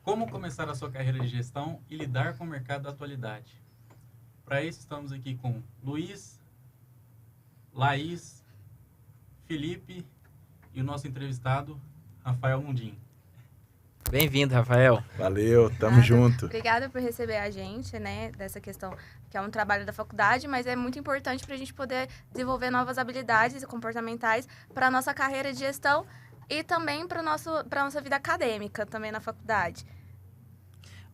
Como começar a sua carreira de gestão e lidar com o mercado da atualidade? Para isso, estamos aqui com Luiz, Laís, Felipe e o nosso entrevistado, Rafael Mundim. Bem-vindo, Rafael. Valeu, tamo junto. Obrigada por receber a gente, né, dessa questão que é um trabalho da faculdade, mas é muito importante para a gente poder desenvolver novas habilidades comportamentais para a nossa carreira de gestão e também para a nossa vida acadêmica, também na faculdade.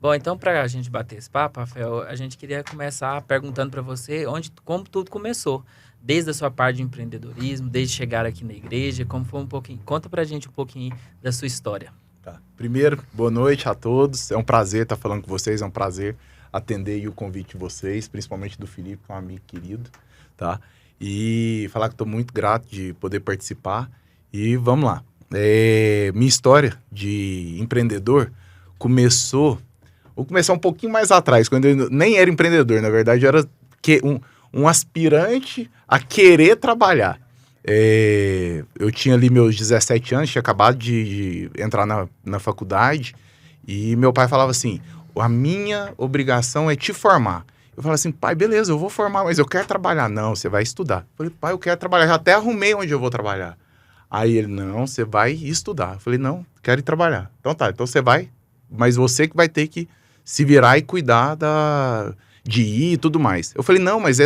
Bom, então, para a gente bater esse papo, Rafael, a gente queria começar perguntando para você como tudo começou. Desde a sua parte de empreendedorismo, desde chegar aqui na igreja, como foi um pouquinho. Conta pra gente um pouquinho da sua história. Tá. Primeiro, boa noite a todos. É um prazer estar falando com vocês, é um prazer atender aí o convite de vocês, principalmente do Felipe, que é um amigo querido, tá? E falar que estou muito grato de poder participar. E vamos lá. Minha história de empreendedor começou... Vou começar um pouquinho mais atrás, quando eu nem era empreendedor, na verdade, eu era um aspirante a querer trabalhar. Eu tinha ali meus 17 anos, tinha acabado de entrar na faculdade, e meu pai falava assim, a minha obrigação é te formar. Eu falava assim, pai, beleza, eu vou formar, mas eu quero trabalhar. Não, você vai estudar. Eu falei, pai, eu quero trabalhar, já até arrumei onde eu vou trabalhar. Aí ele, não, você vai estudar. Eu falei, não, quero ir trabalhar. Então tá, então você vai, mas você que vai ter que se virar e cuidar de ir e tudo mais. Eu falei, não, mas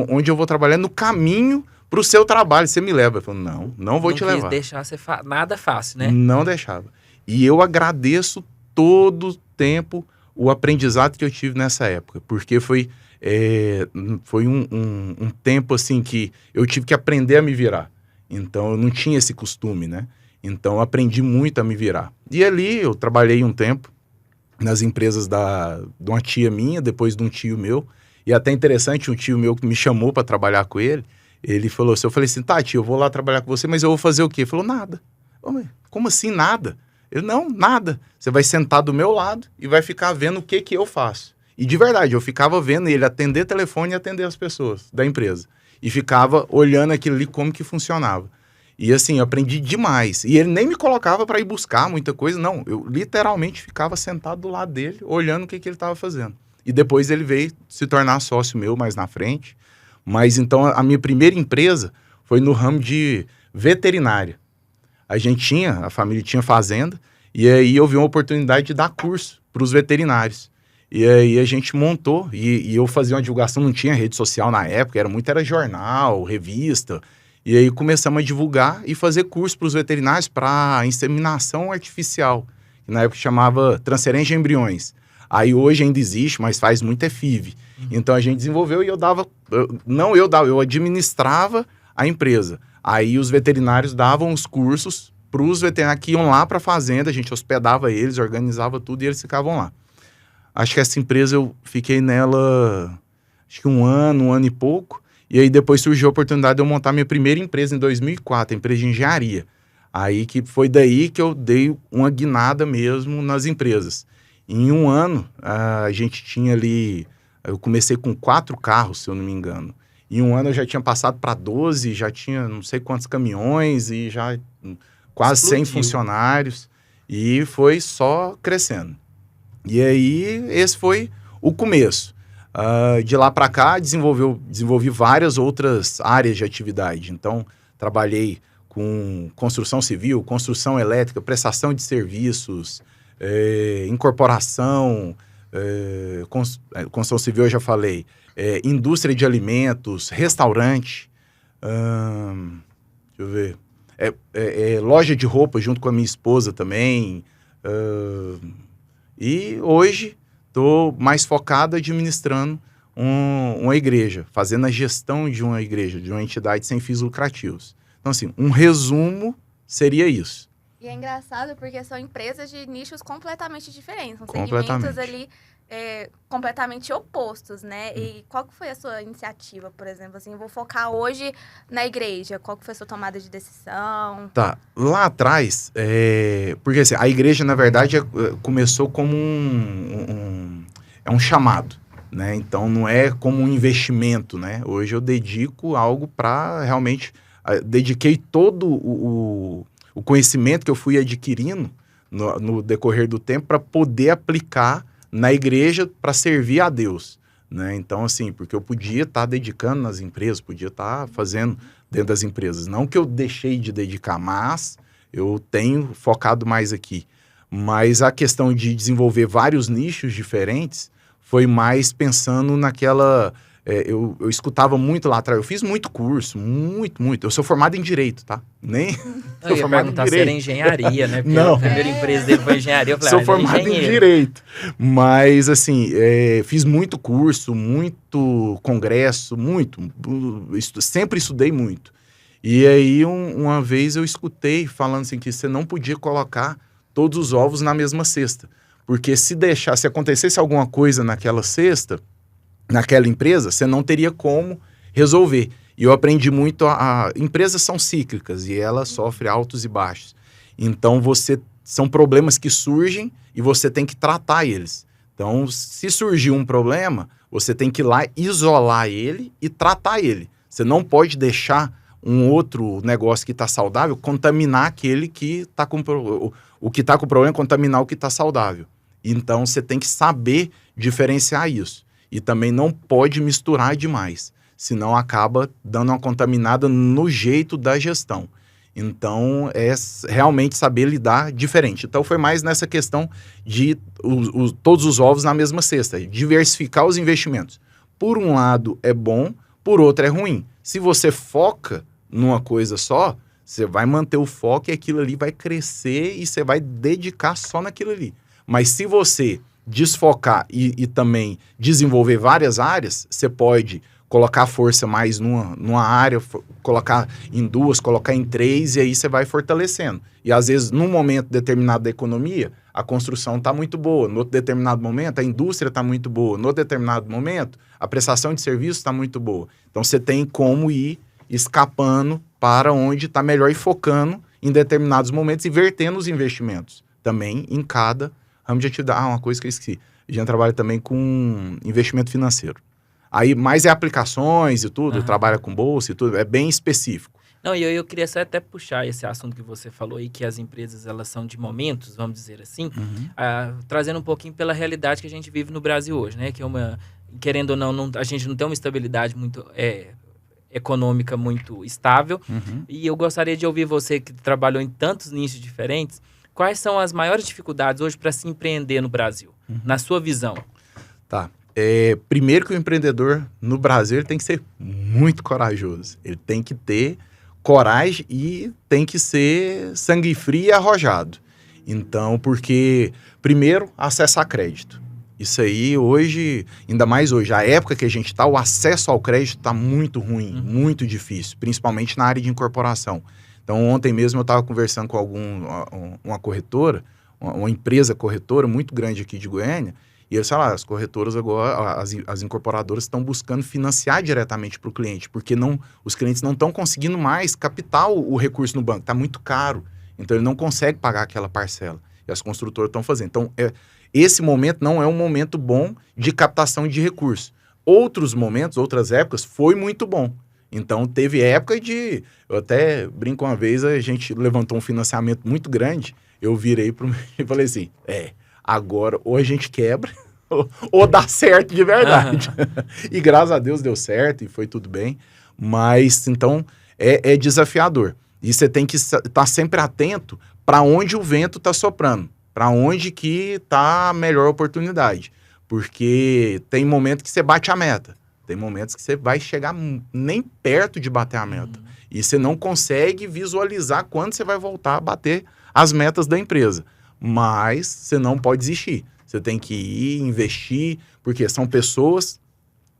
onde eu vou trabalhar no caminho pro seu trabalho, você me leva. Eu falei, não vou te levar. Não quis deixar nada fácil, né? Não deixava. E eu agradeço todo o tempo o aprendizado que eu tive nessa época, porque foi um tempo assim que eu tive que aprender a me virar. Então eu não tinha esse costume, né? Então eu aprendi muito a me virar. E ali eu trabalhei um tempo nas empresas de uma tia minha, depois de um tio meu, e até interessante, um tio meu que me chamou para trabalhar com ele, ele falou assim, eu falei assim, tá, tio, eu vou lá trabalhar com você, mas eu vou fazer o quê? Ele falou, nada. Como assim, nada? Eu, não, nada. Você vai sentar do meu lado e vai ficar vendo o que eu faço. E de verdade, eu ficava vendo ele atender telefone e atender as pessoas da empresa. E ficava olhando aquilo ali, como que funcionava. E assim, eu aprendi demais. E ele nem me colocava para ir buscar muita coisa, não. Eu literalmente ficava sentado do lado dele, olhando o que ele estava fazendo. E depois ele veio se tornar sócio meu mais na frente. Mas então a minha primeira empresa foi no ramo de veterinária. A família tinha fazenda, e aí eu vi uma oportunidade de dar curso para os veterinários. E aí a gente montou, e eu fazia uma divulgação, não tinha rede social na época, era jornal, revista. E aí começamos a divulgar e fazer curso para os veterinários para inseminação artificial, que na época chamava transferência de embriões. Aí hoje ainda existe, mas faz muito FIV. Então a gente desenvolveu e eu administrava a empresa. Aí os veterinários davam os cursos para os veterinários que iam lá para a fazenda, a gente hospedava eles, organizava tudo e eles ficavam lá. Acho que essa empresa eu fiquei nela, acho que um ano e pouco. E aí depois surgiu a oportunidade de eu montar minha primeira empresa em 2004, a empresa de engenharia. Aí que foi daí que eu dei uma guinada mesmo nas empresas. Em um ano, a gente tinha ali... Eu comecei com 4 carros, se eu não me engano. Em um ano eu já tinha passado para 12, já tinha não sei quantos caminhões e já quase 100 funcionários. E foi só crescendo. E aí esse foi o começo. De lá para cá, desenvolvi várias outras áreas de atividade. Então, trabalhei com construção civil, construção elétrica, prestação de serviços, incorporação, construção civil eu já falei, indústria de alimentos, restaurante, deixa eu ver, loja de roupa junto com a minha esposa também. E hoje estou mais focado administrando uma igreja, fazendo a gestão de uma igreja, de uma entidade sem fins lucrativos. Então, assim, um resumo seria isso. E é engraçado porque são empresas de nichos completamente diferentes, são segmentos ali completamente opostos, né? E qual que foi a sua iniciativa, por exemplo? Assim, eu vou focar hoje na igreja. Qual que foi a sua tomada de decisão? Tá, lá atrás, porque assim, a igreja, na verdade, começou como um chamado, né? Então, não é como um investimento, né? Hoje eu dedico algo para realmente... dediquei todo o conhecimento que eu fui adquirindo no decorrer do tempo para poder aplicar na igreja para servir a Deus, né? Então, assim, porque eu podia estar dedicando nas empresas, podia estar fazendo dentro das empresas. Não que eu deixei de dedicar, mas eu tenho focado mais aqui. Mas a questão de desenvolver vários nichos diferentes foi mais pensando naquela... eu escutava muito lá atrás, eu fiz muito curso, muito. Eu sou formado em Direito, tá? Nem... Eu ia perguntar se era engenharia, né? Porque não. A primeira empresa dele foi engenharia. Eu falei, sou formado em Direito. Mas, assim, fiz muito curso, muito congresso, sempre estudei muito. E aí, uma vez eu escutei falando assim que você não podia colocar todos os ovos na mesma cesta. Porque se acontecesse alguma coisa naquela cesta, naquela empresa, você não teria como resolver. E eu aprendi muito, empresas são cíclicas e elas sofrem altos e baixos. Então, são problemas que surgem e você tem que tratar eles. Então, se surgir um problema, você tem que ir lá isolar ele e tratar ele. Você não pode deixar um outro negócio que está saudável contaminar aquele que está com o que está com problema, contaminar o que está saudável. Então, você tem que saber diferenciar isso. E também não pode misturar demais, senão acaba dando uma contaminada no jeito da gestão. Então, é realmente saber lidar diferente. Então, foi mais nessa questão de todos os ovos na mesma cesta, diversificar os investimentos. Por um lado é bom, por outro é ruim. Se você foca numa coisa só, você vai manter o foco e aquilo ali vai crescer e você vai dedicar só naquilo ali. Mas se você desfocar e também desenvolver várias áreas, você pode colocar força mais numa área, colocar em duas, colocar em três, e aí você vai fortalecendo. E às vezes, num momento determinado da economia, a construção está muito boa, no outro determinado momento, a indústria está muito boa, no outro determinado momento, a prestação de serviço está muito boa. Então, você tem como ir escapando para onde está melhor e focando em determinados momentos e vertendo os investimentos também em cada ramo de atividade. Uma coisa que eu esqueci, a gente trabalha também com investimento financeiro. Aí mais aplicações e tudo, trabalha com bolsa e tudo, é bem específico. Não, e eu queria só até puxar esse assunto que você falou aí, que as empresas, elas são de momentos, vamos dizer assim, trazendo um pouquinho pela realidade que a gente vive no Brasil hoje, né? Que é querendo ou não, a gente não tem uma estabilidade muito econômica muito estável. E eu gostaria de ouvir você, que trabalhou em tantos nichos diferentes, quais são as maiores dificuldades hoje para se empreender no Brasil, na sua visão? Tá. Primeiro que o empreendedor no Brasil ele tem que ser muito corajoso. Ele tem que ter coragem e tem que ser sangue frio e arrojado. Então, porque, primeiro, acesso a crédito. Isso aí hoje, ainda mais hoje, a época que a gente está, o acesso ao crédito está muito ruim, muito difícil, principalmente na área de incorporação. Então, ontem mesmo eu estava conversando com uma corretora, uma empresa corretora muito grande aqui de Goiânia, e eles falaram, as corretoras agora, as incorporadoras estão buscando financiar diretamente para o cliente, porque os clientes não estão conseguindo mais captar o recurso no banco, está muito caro, então ele não consegue pagar aquela parcela, e as construtoras estão fazendo. Então, esse momento não é um momento bom de captação de recursos. Outros momentos, outras épocas, foi muito bom. Então, teve época eu até brinco uma vez, a gente levantou um financiamento muito grande, eu virei para o e falei assim, agora ou a gente quebra ou dá certo de verdade. E graças a Deus deu certo e foi tudo bem. Mas, então, é desafiador. E você tem que estar sempre atento para onde o vento está soprando, para onde que está a melhor oportunidade. Porque tem momentos que você bate a meta, tem momentos que você vai chegar nem perto de bater a meta. E você não consegue visualizar quando você vai voltar a bater as metas da empresa. Mas você não pode desistir. Você tem que ir, investir, porque são pessoas,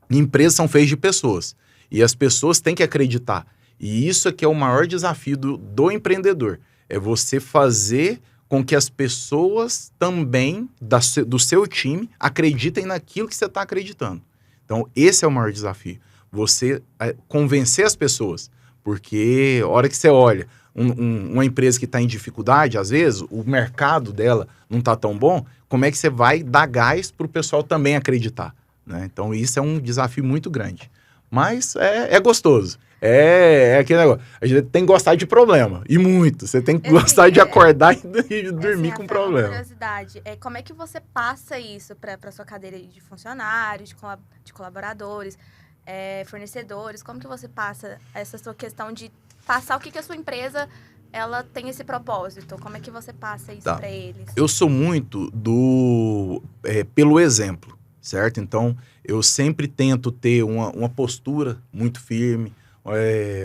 empresas são feitas de pessoas. E as pessoas têm que acreditar. E isso aqui é o maior desafio do empreendedor. É você fazer com que as pessoas também, do seu time, acreditem naquilo que você está acreditando. Então, esse é o maior desafio. Você convencer as pessoas. Porque a hora que você olha uma empresa que está em dificuldade, às vezes, o mercado dela não está tão bom, como é que você vai dar gás para o pessoal também acreditar? Né? Então, isso é um desafio muito grande. Mas é gostoso. É aquele negócio. A gente tem que gostar de problema. E muito. Você tem que gostar de acordar e dormir com problema. Curiosidade, como é que você passa isso para sua cadeira de funcionários, de colaboradores, fornecedores? Como que você passa essa sua questão de passar o que a sua empresa ela tem esse propósito? Como é que você passa isso para eles? Eu sou muito pelo exemplo, certo? Então, eu sempre tento ter uma postura muito firme,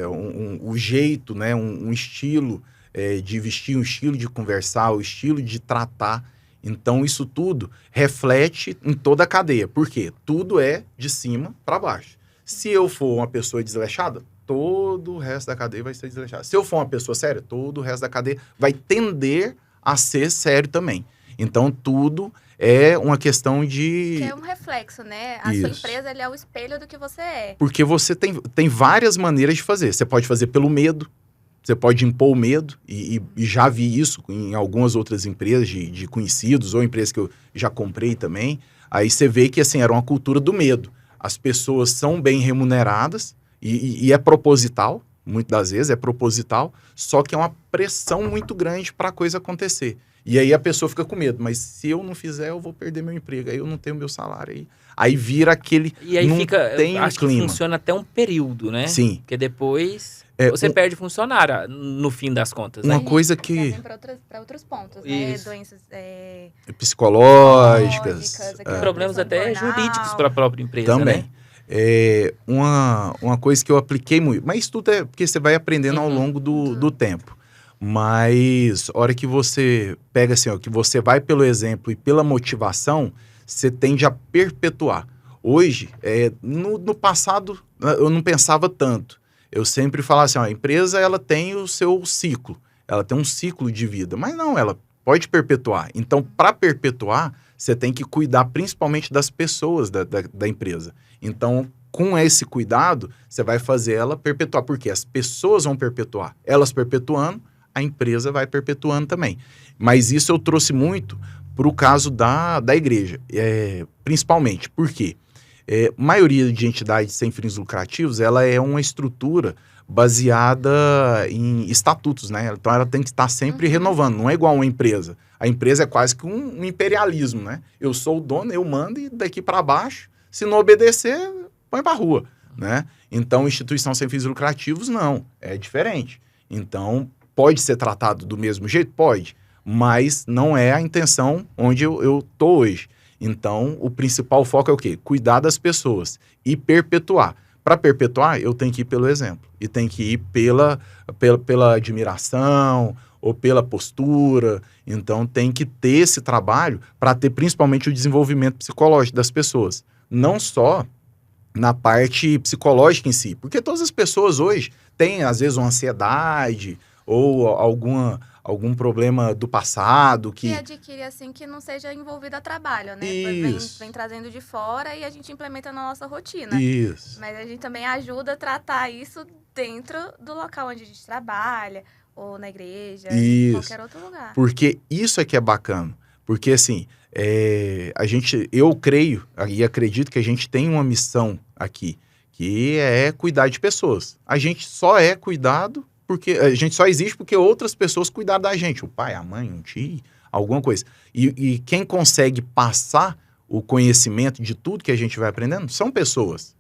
um jeito, né? Um estilo de vestir, um estilo de conversar, um estilo de tratar. Então, isso tudo reflete em toda a cadeia. Por quê? Tudo é de cima para baixo. Se eu for uma pessoa desleixada, todo o resto da cadeia vai ser desleixado. Se eu for uma pessoa séria, todo o resto da cadeia vai tender a ser sério também. Então, tudo é uma questão de... Que é um reflexo, né? A sua empresa é o espelho do que você é. Porque você tem várias maneiras de fazer. Você pode fazer pelo medo, você pode impor o medo, e já vi isso em algumas outras empresas de conhecidos, ou empresas que eu já comprei também. Aí você vê que, assim, era uma cultura do medo. As pessoas são bem remuneradas, e é proposital, muitas das vezes é proposital, só que é uma pressão muito grande para a coisa acontecer. E aí a pessoa fica com medo, mas se eu não fizer, eu vou perder meu emprego, aí eu não tenho meu salário. Aí vira aquele... E aí não fica, tem acho clima. que funciona até um período, né? Sim. Porque depois você perde funcionário, no fim das contas, né? Uma coisa que... Para outros pontos, né? Doenças psicológicas. Problemas até jurídicos para a própria empresa, também. né? Uma coisa que eu apliquei muito, mas tudo é porque você vai aprendendo ao longo do tempo. Mas a hora que você pega assim, ó, que você vai pelo exemplo e pela motivação, você tende a perpetuar. Hoje, no passado, eu não pensava tanto. Eu sempre falava assim, ó, a empresa ela tem o seu ciclo, ela tem um ciclo de vida, mas não, ela pode perpetuar. Então, para perpetuar, você tem que cuidar principalmente das pessoas da empresa. Então, com esse cuidado, você vai fazer ela perpetuar, porque as pessoas vão perpetuar. Elas perpetuando, a empresa vai perpetuando também. Mas isso eu trouxe muito para o caso da igreja, principalmente. Por quê? Maioria de entidades sem fins lucrativos, ela é uma estrutura baseada em estatutos, né? Então, ela tem que estar sempre renovando, não é igual uma empresa. A empresa é quase que um imperialismo, né? Eu sou o dono, eu mando e daqui para baixo, se não obedecer, põe para rua, né? Então, instituição sem fins lucrativos, não. É diferente. Então, pode ser tratado do mesmo jeito? Pode. Mas não é a intenção onde eu tô hoje. Então, o principal foco é o quê? Cuidar das pessoas e perpetuar. Para perpetuar, eu tenho que ir pelo exemplo. E tem que ir pela admiração ou pela postura. Então, tem que ter esse trabalho para ter principalmente o desenvolvimento psicológico das pessoas. Não só na parte psicológica em si. Porque todas as pessoas hoje têm, às vezes, uma ansiedade ou algum problema do passado que... E adquire, assim, que não seja envolvido a trabalho, né? Vem trazendo de fora e a gente implementa na nossa rotina. Isso. Mas a gente também ajuda a tratar isso dentro do local onde a gente trabalha, ou na igreja, em qualquer outro lugar. Porque isso é que é bacana. Porque, assim, eu creio e acredito que a gente tem uma missão aqui, que é cuidar de pessoas. A gente só é cuidado porque a gente só existe porque outras pessoas cuidaram da gente. O pai, a mãe, um tio, alguma coisa. E quem consegue passar o conhecimento de tudo que a gente vai aprendendo são pessoas.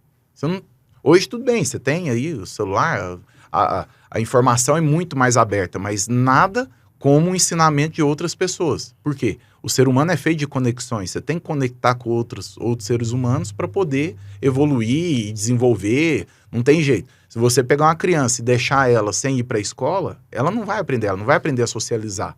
Hoje tudo bem, você tem aí o celular, a informação é muito mais aberta, mas nada como o ensinamento de outras pessoas. Por quê? O ser humano é feito de conexões. Você tem que conectar com outros seres humanos para poder evoluir e desenvolver. Não tem jeito. Se você pegar uma criança e deixar ela sem ir para a escola, ela não vai aprender a socializar.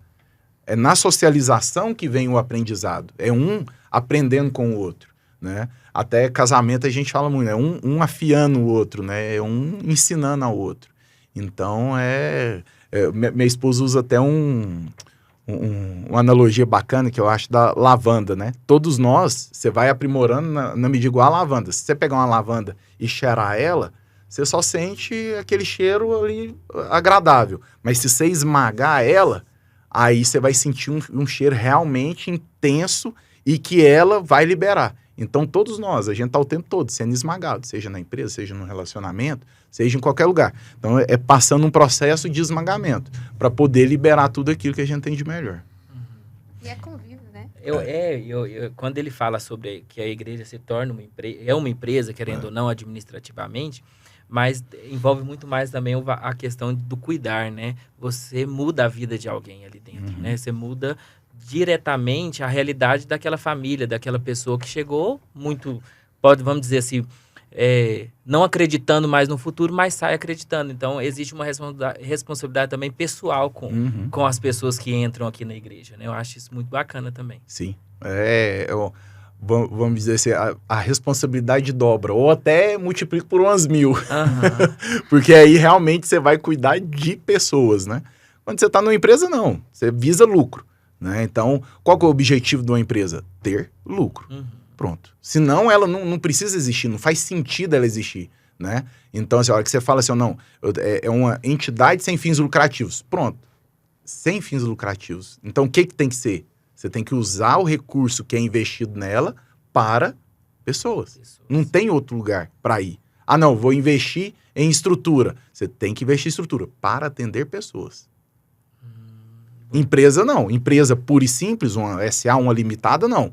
É na socialização que vem o aprendizado. É um aprendendo com o outro, né? Até casamento a gente fala muito, né? Um afiando o outro, né? É um ensinando ao outro. Então, minha esposa usa até uma analogia bacana que eu acho da lavanda, né? Todos nós, você vai aprimorando na medida igual a lavanda. Se você pegar uma lavanda e cheirar ela, você só sente aquele cheiro ali agradável. Mas se você esmagar ela, aí você vai sentir um cheiro realmente intenso e que ela vai liberar. Então, todos nós, a gente está o tempo todo sendo esmagado, seja na empresa, seja no relacionamento, seja em qualquer lugar. Então, é passando um processo de esmagamento para poder liberar tudo aquilo que a gente tem de melhor. E é convívio, né? Quando ele fala sobre que a igreja se torna uma empresa, querendo ou não, administrativamente, mas envolve muito mais também a questão do cuidar, né? Você muda a vida de alguém ali dentro, né? Você muda diretamente a realidade daquela família, daquela pessoa que chegou muito, vamos dizer assim, não acreditando mais no futuro, mas sai acreditando. Então, existe uma responsabilidade também pessoal com as pessoas que entram aqui na igreja, né? Eu acho isso muito bacana também. Sim. Vamos dizer assim, a responsabilidade dobra, ou até multiplica por umas 1000. Porque aí realmente você vai cuidar de pessoas, né? Quando você está numa empresa, não. Você visa lucro, né? Então, qual que é o objetivo de uma empresa? Ter lucro. Pronto. Senão, ela não precisa existir, não faz sentido ela existir, né? Então, assim, a hora que você fala assim, não, é uma entidade sem fins lucrativos. Pronto. Sem fins lucrativos. Então, o que tem que ser? Você tem que usar o recurso que é investido nela para pessoas. Não tem outro lugar para ir. Ah, não, vou investir em estrutura. Você tem que investir em estrutura para atender pessoas. Empresa não. Empresa pura e simples, uma SA, uma limitada, não.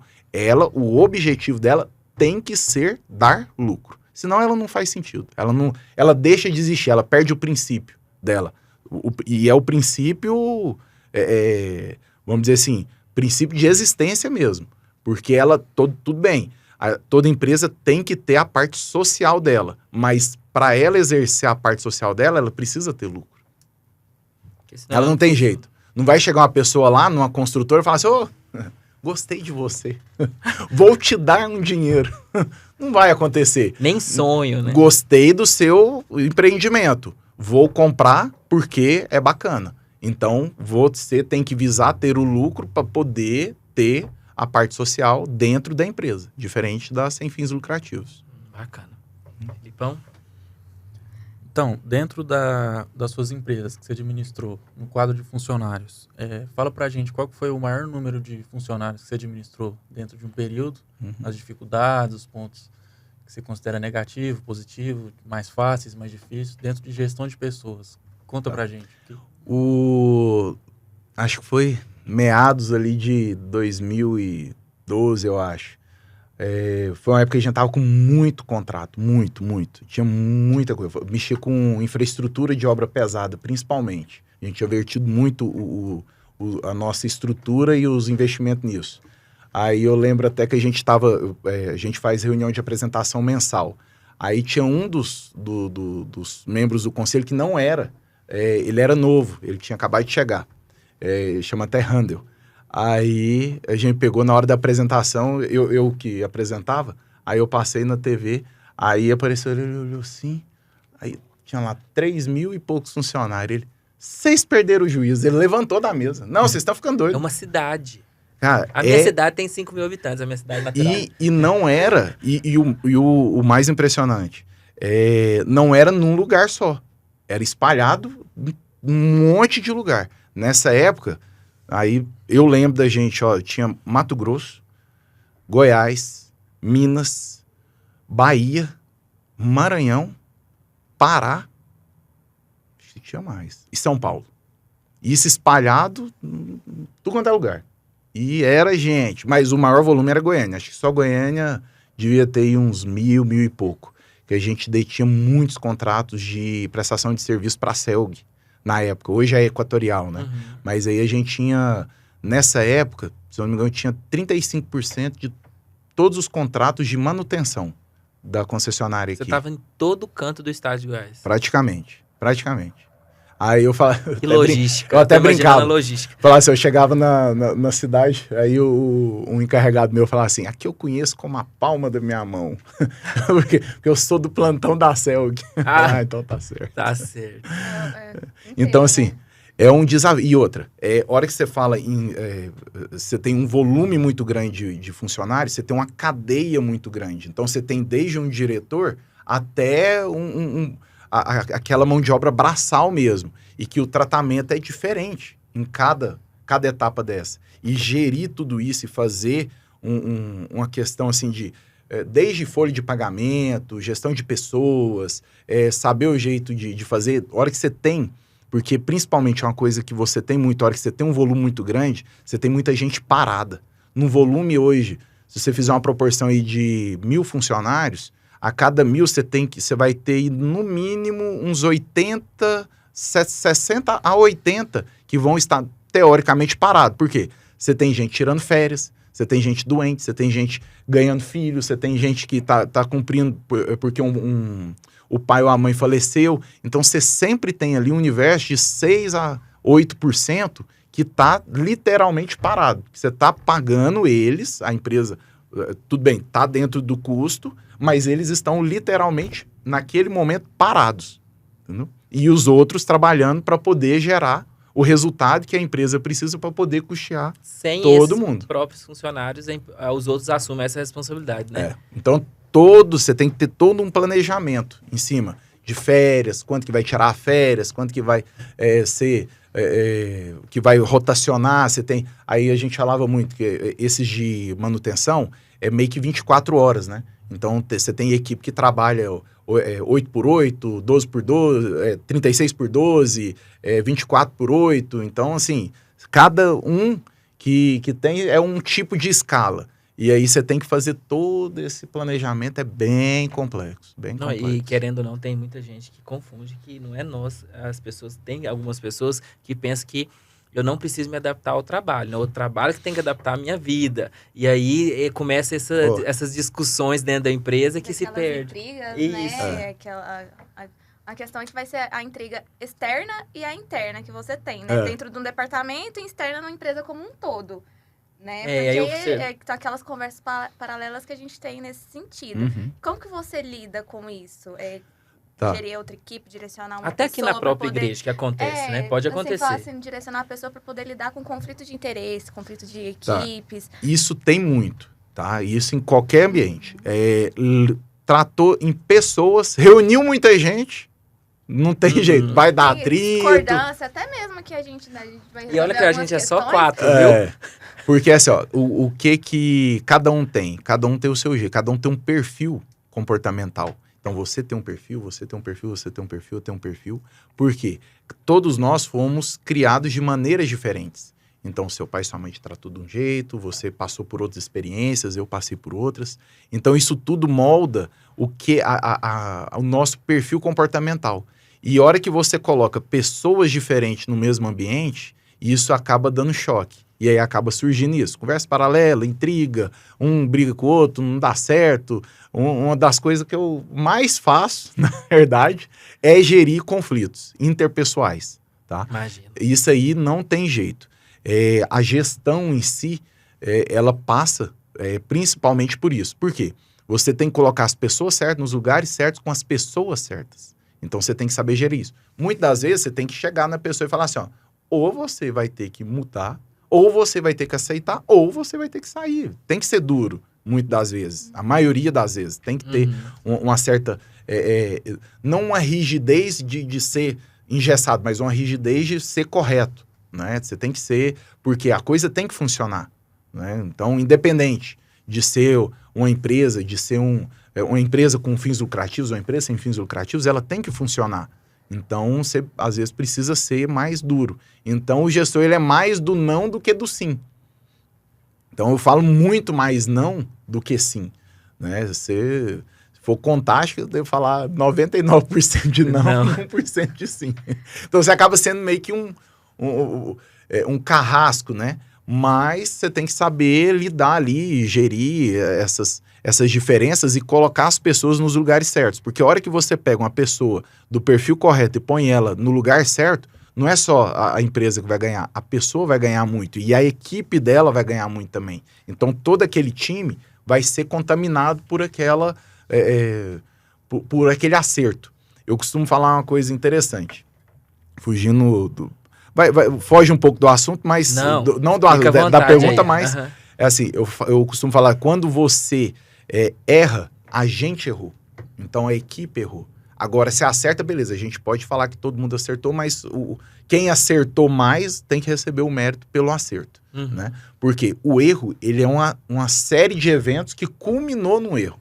O objetivo dela tem que ser dar lucro. Senão ela não faz sentido. Ela deixa de existir, ela perde o princípio dela. E é o princípio, vamos dizer assim, princípio de existência mesmo. Porque tudo bem, toda empresa tem que ter a parte social dela. Mas para ela exercer a parte social dela, ela precisa ter lucro. Ela não tem jeito. Não vai chegar uma pessoa lá, numa construtora, e falar assim, gostei de você, vou te dar um dinheiro. Não vai acontecer. Nem sonho, né? Gostei do seu empreendimento, vou comprar porque é bacana. Então, você tem que visar ter o lucro para poder ter a parte social dentro da empresa, diferente das sem fins lucrativos. Bacana. Filipão? Então, dentro das suas empresas que você administrou, no quadro de funcionários, fala pra gente qual foi o maior número de funcionários que você administrou dentro de um período, as dificuldades, os pontos que você considera negativo, positivo, mais fáceis, mais difíceis, dentro de gestão de pessoas. Conta pra gente. Acho que foi meados ali de 2012, eu acho. Foi uma época que a gente tava com muito contrato, muito. Tinha muita coisa. Mexia com infraestrutura de obra pesada, principalmente. A gente tinha vertido muito a nossa estrutura e os investimentos nisso. Aí eu lembro até que a gente faz reunião de apresentação mensal. Aí tinha um dos membros do conselho que não era, ele era novo, ele tinha acabado de chegar. Chama até Handel. Aí a gente pegou na hora da apresentação, eu que apresentava, aí eu passei na TV, aí apareceu, ele olhou assim, aí tinha lá 3.000 e poucos funcionários. Vocês perderam o juízo. Ele levantou da mesa. Não, vocês estão ficando doidos. É uma cidade. Cara, a minha cidade tem 5.000 habitantes, a minha cidade natural. E não era, o mais impressionante, não era num lugar só. Era espalhado em um monte de lugar. Nessa época, aí eu lembro da gente, tinha Mato Grosso, Goiás, Minas, Bahia, Maranhão, Pará, acho que tinha mais, e São Paulo. Isso espalhado em tudo quanto é lugar. E era gente, mas o maior volume era Goiânia. Acho que só Goiânia devia ter uns 1.000 e pouco. Que a gente detinha muitos contratos de prestação de serviço para a CELG, na época. Hoje é Equatorial, né? Mas aí a gente tinha, nessa época, se eu não me engano, tinha 35% de todos os contratos de manutenção da concessionária aqui. Você estava em todo canto do estado de Goiás. Praticamente. Aí eu falava... Que logística. Eu até brincava. Logística. Falava assim, eu chegava na cidade, aí um encarregado meu falava assim, aqui eu conheço como a palma da minha mão. porque eu sou do plantão da CELG. Então tá certo. Tá certo. Então, assim, é um desafio. E outra, a hora que você fala você tem um volume muito grande de funcionários, você tem uma cadeia muito grande. Então, você tem desde um diretor até aquela mão de obra braçal mesmo, e que o tratamento é diferente em cada etapa dessa. E gerir tudo isso e fazer uma questão assim de... desde folha de pagamento, gestão de pessoas, saber o jeito de fazer, a hora que você tem, porque principalmente é uma coisa que você tem muito, a hora que você tem um volume muito grande, você tem muita gente parada. No volume hoje, se você fizer uma proporção aí de 1.000 funcionários, a cada 1.000 você vai ter no mínimo uns 60 a 80 que vão estar teoricamente parados. Por quê? Você tem gente tirando férias, você tem gente doente, você tem gente ganhando filho, você tem gente que tá cumprindo porque o pai ou a mãe faleceu. Então, você sempre tem ali um universo de 6 a 8% que está literalmente parado. Você está pagando eles, a empresa, tudo bem, está dentro do custo, mas eles estão literalmente, naquele momento, parados. Entendeu? E os outros trabalhando para poder gerar o resultado que a empresa precisa para poder custear todo mundo. Sem próprios funcionários, os outros assumem essa responsabilidade, né? Então, você tem que ter todo um planejamento em cima de férias, quanto que vai tirar férias, quanto que vai que vai rotacionar. Aí a gente falava muito que esses de manutenção é meio que 24 horas, né? Então, você tem equipe que trabalha 8x8, 12x12, 36x12, 24x8. Então, assim, cada um que tem é um tipo de escala. E aí você tem que fazer todo esse planejamento, é bem complexo, complexo. E querendo ou não, tem muita gente que confunde que não é nós, tem algumas pessoas que pensam que eu não preciso me adaptar ao trabalho, né? O trabalho que tem que adaptar à minha vida. E aí começa essas discussões dentro da empresa que se perdem. Intrigas, né? A questão é que vai ser a intriga externa e a interna que você tem, né? Dentro de um departamento e externa numa empresa como um todo. Né? Porque aquelas conversas paralelas que a gente tem nesse sentido. Uhum. Como que você lida com isso? Gerir outra equipe, direcionar uma Até pessoa... Até aqui na própria igreja que acontece, né? Pode acontecer. Assim, direcionar a pessoa para poder lidar com conflito de interesse, conflito de equipes. Isso tem muito, tá? Isso em qualquer ambiente. Tratou em pessoas, reuniu muita gente... Não tem jeito, vai dar atrito. Discordância, até mesmo que a gente vai resolver. E olha que a gente é só 4, viu? Porque assim, ó, o que cada um tem? Cada um tem o seu jeito, cada um tem um perfil comportamental. Então você tem um perfil, você tem um perfil, você tem um perfil, eu tenho um perfil. Por quê? Todos nós fomos criados de maneiras diferentes. Então seu pai e sua mãe te tratou de um jeito, você passou por outras experiências, eu passei por outras. Então isso tudo molda o nosso perfil comportamental. E a hora que você coloca pessoas diferentes no mesmo ambiente, isso acaba dando choque. E aí acaba surgindo isso. Conversa paralela, intriga, um briga com o outro, não dá certo. Uma das coisas que eu mais faço, na verdade, é gerir conflitos interpessoais. Tá? Imagina. Isso aí não tem jeito. A gestão em si, ela passa principalmente por isso. Por quê? Você tem que colocar as pessoas certas nos lugares certos com as pessoas certas. Então, você tem que saber gerir isso. Muitas das vezes, você tem que chegar na pessoa e falar assim, ó, ou você vai ter que mudar, ou você vai ter que aceitar, ou você vai ter que sair. Tem que ser duro, muitas das vezes. A maioria das vezes. Tem que ter uma certa... não uma rigidez de ser engessado, mas uma rigidez de ser correto. Né? Você tem que ser... Porque a coisa tem que funcionar. Né? Então, independente de ser uma empresa, de ser uma empresa com fins lucrativos, uma empresa sem fins lucrativos, ela tem que funcionar. Então, você, às vezes, precisa ser mais duro. Então, o gestor, ele é mais do não do que do sim. Então, eu falo muito mais não do que sim. Né? Se for contar, acho que eu devo falar 99% de não. 1% de sim. Então, você acaba sendo meio que um carrasco, né? Mas você tem que saber lidar ali, gerir essas diferenças e colocar as pessoas nos lugares certos. Porque a hora que você pega uma pessoa do perfil correto e põe ela no lugar certo, não é só a empresa que vai ganhar, a pessoa vai ganhar muito e a equipe dela vai ganhar muito também. Então, todo aquele time vai ser contaminado por por aquele acerto. Eu costumo falar uma coisa interessante, fugindo do... foge um pouco do assunto, mas... Não da pergunta, mas... É assim, eu costumo falar, quando você erra, a gente errou. Então, a equipe errou. Agora, se acerta, beleza, a gente pode falar que todo mundo acertou, mas quem acertou mais tem que receber o mérito pelo acerto, né? Porque o erro, ele é uma série de eventos que culminou no erro.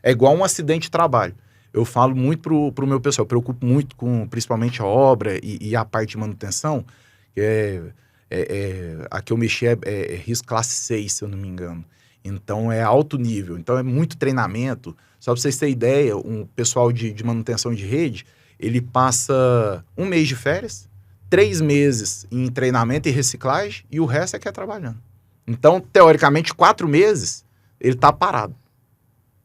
É igual um acidente de trabalho. Eu falo muito pro meu pessoal, eu preocupo muito com principalmente a obra e a parte de manutenção, que a que eu mexi é risco classe 6, se eu não me engano. Então, é alto nível. Então, é muito treinamento. Só para vocês terem ideia, um pessoal de manutenção de rede, ele passa 1 mês de férias, 3 meses em treinamento e reciclagem, e o resto é que é trabalhando. Então, teoricamente, 4 meses, ele está parado.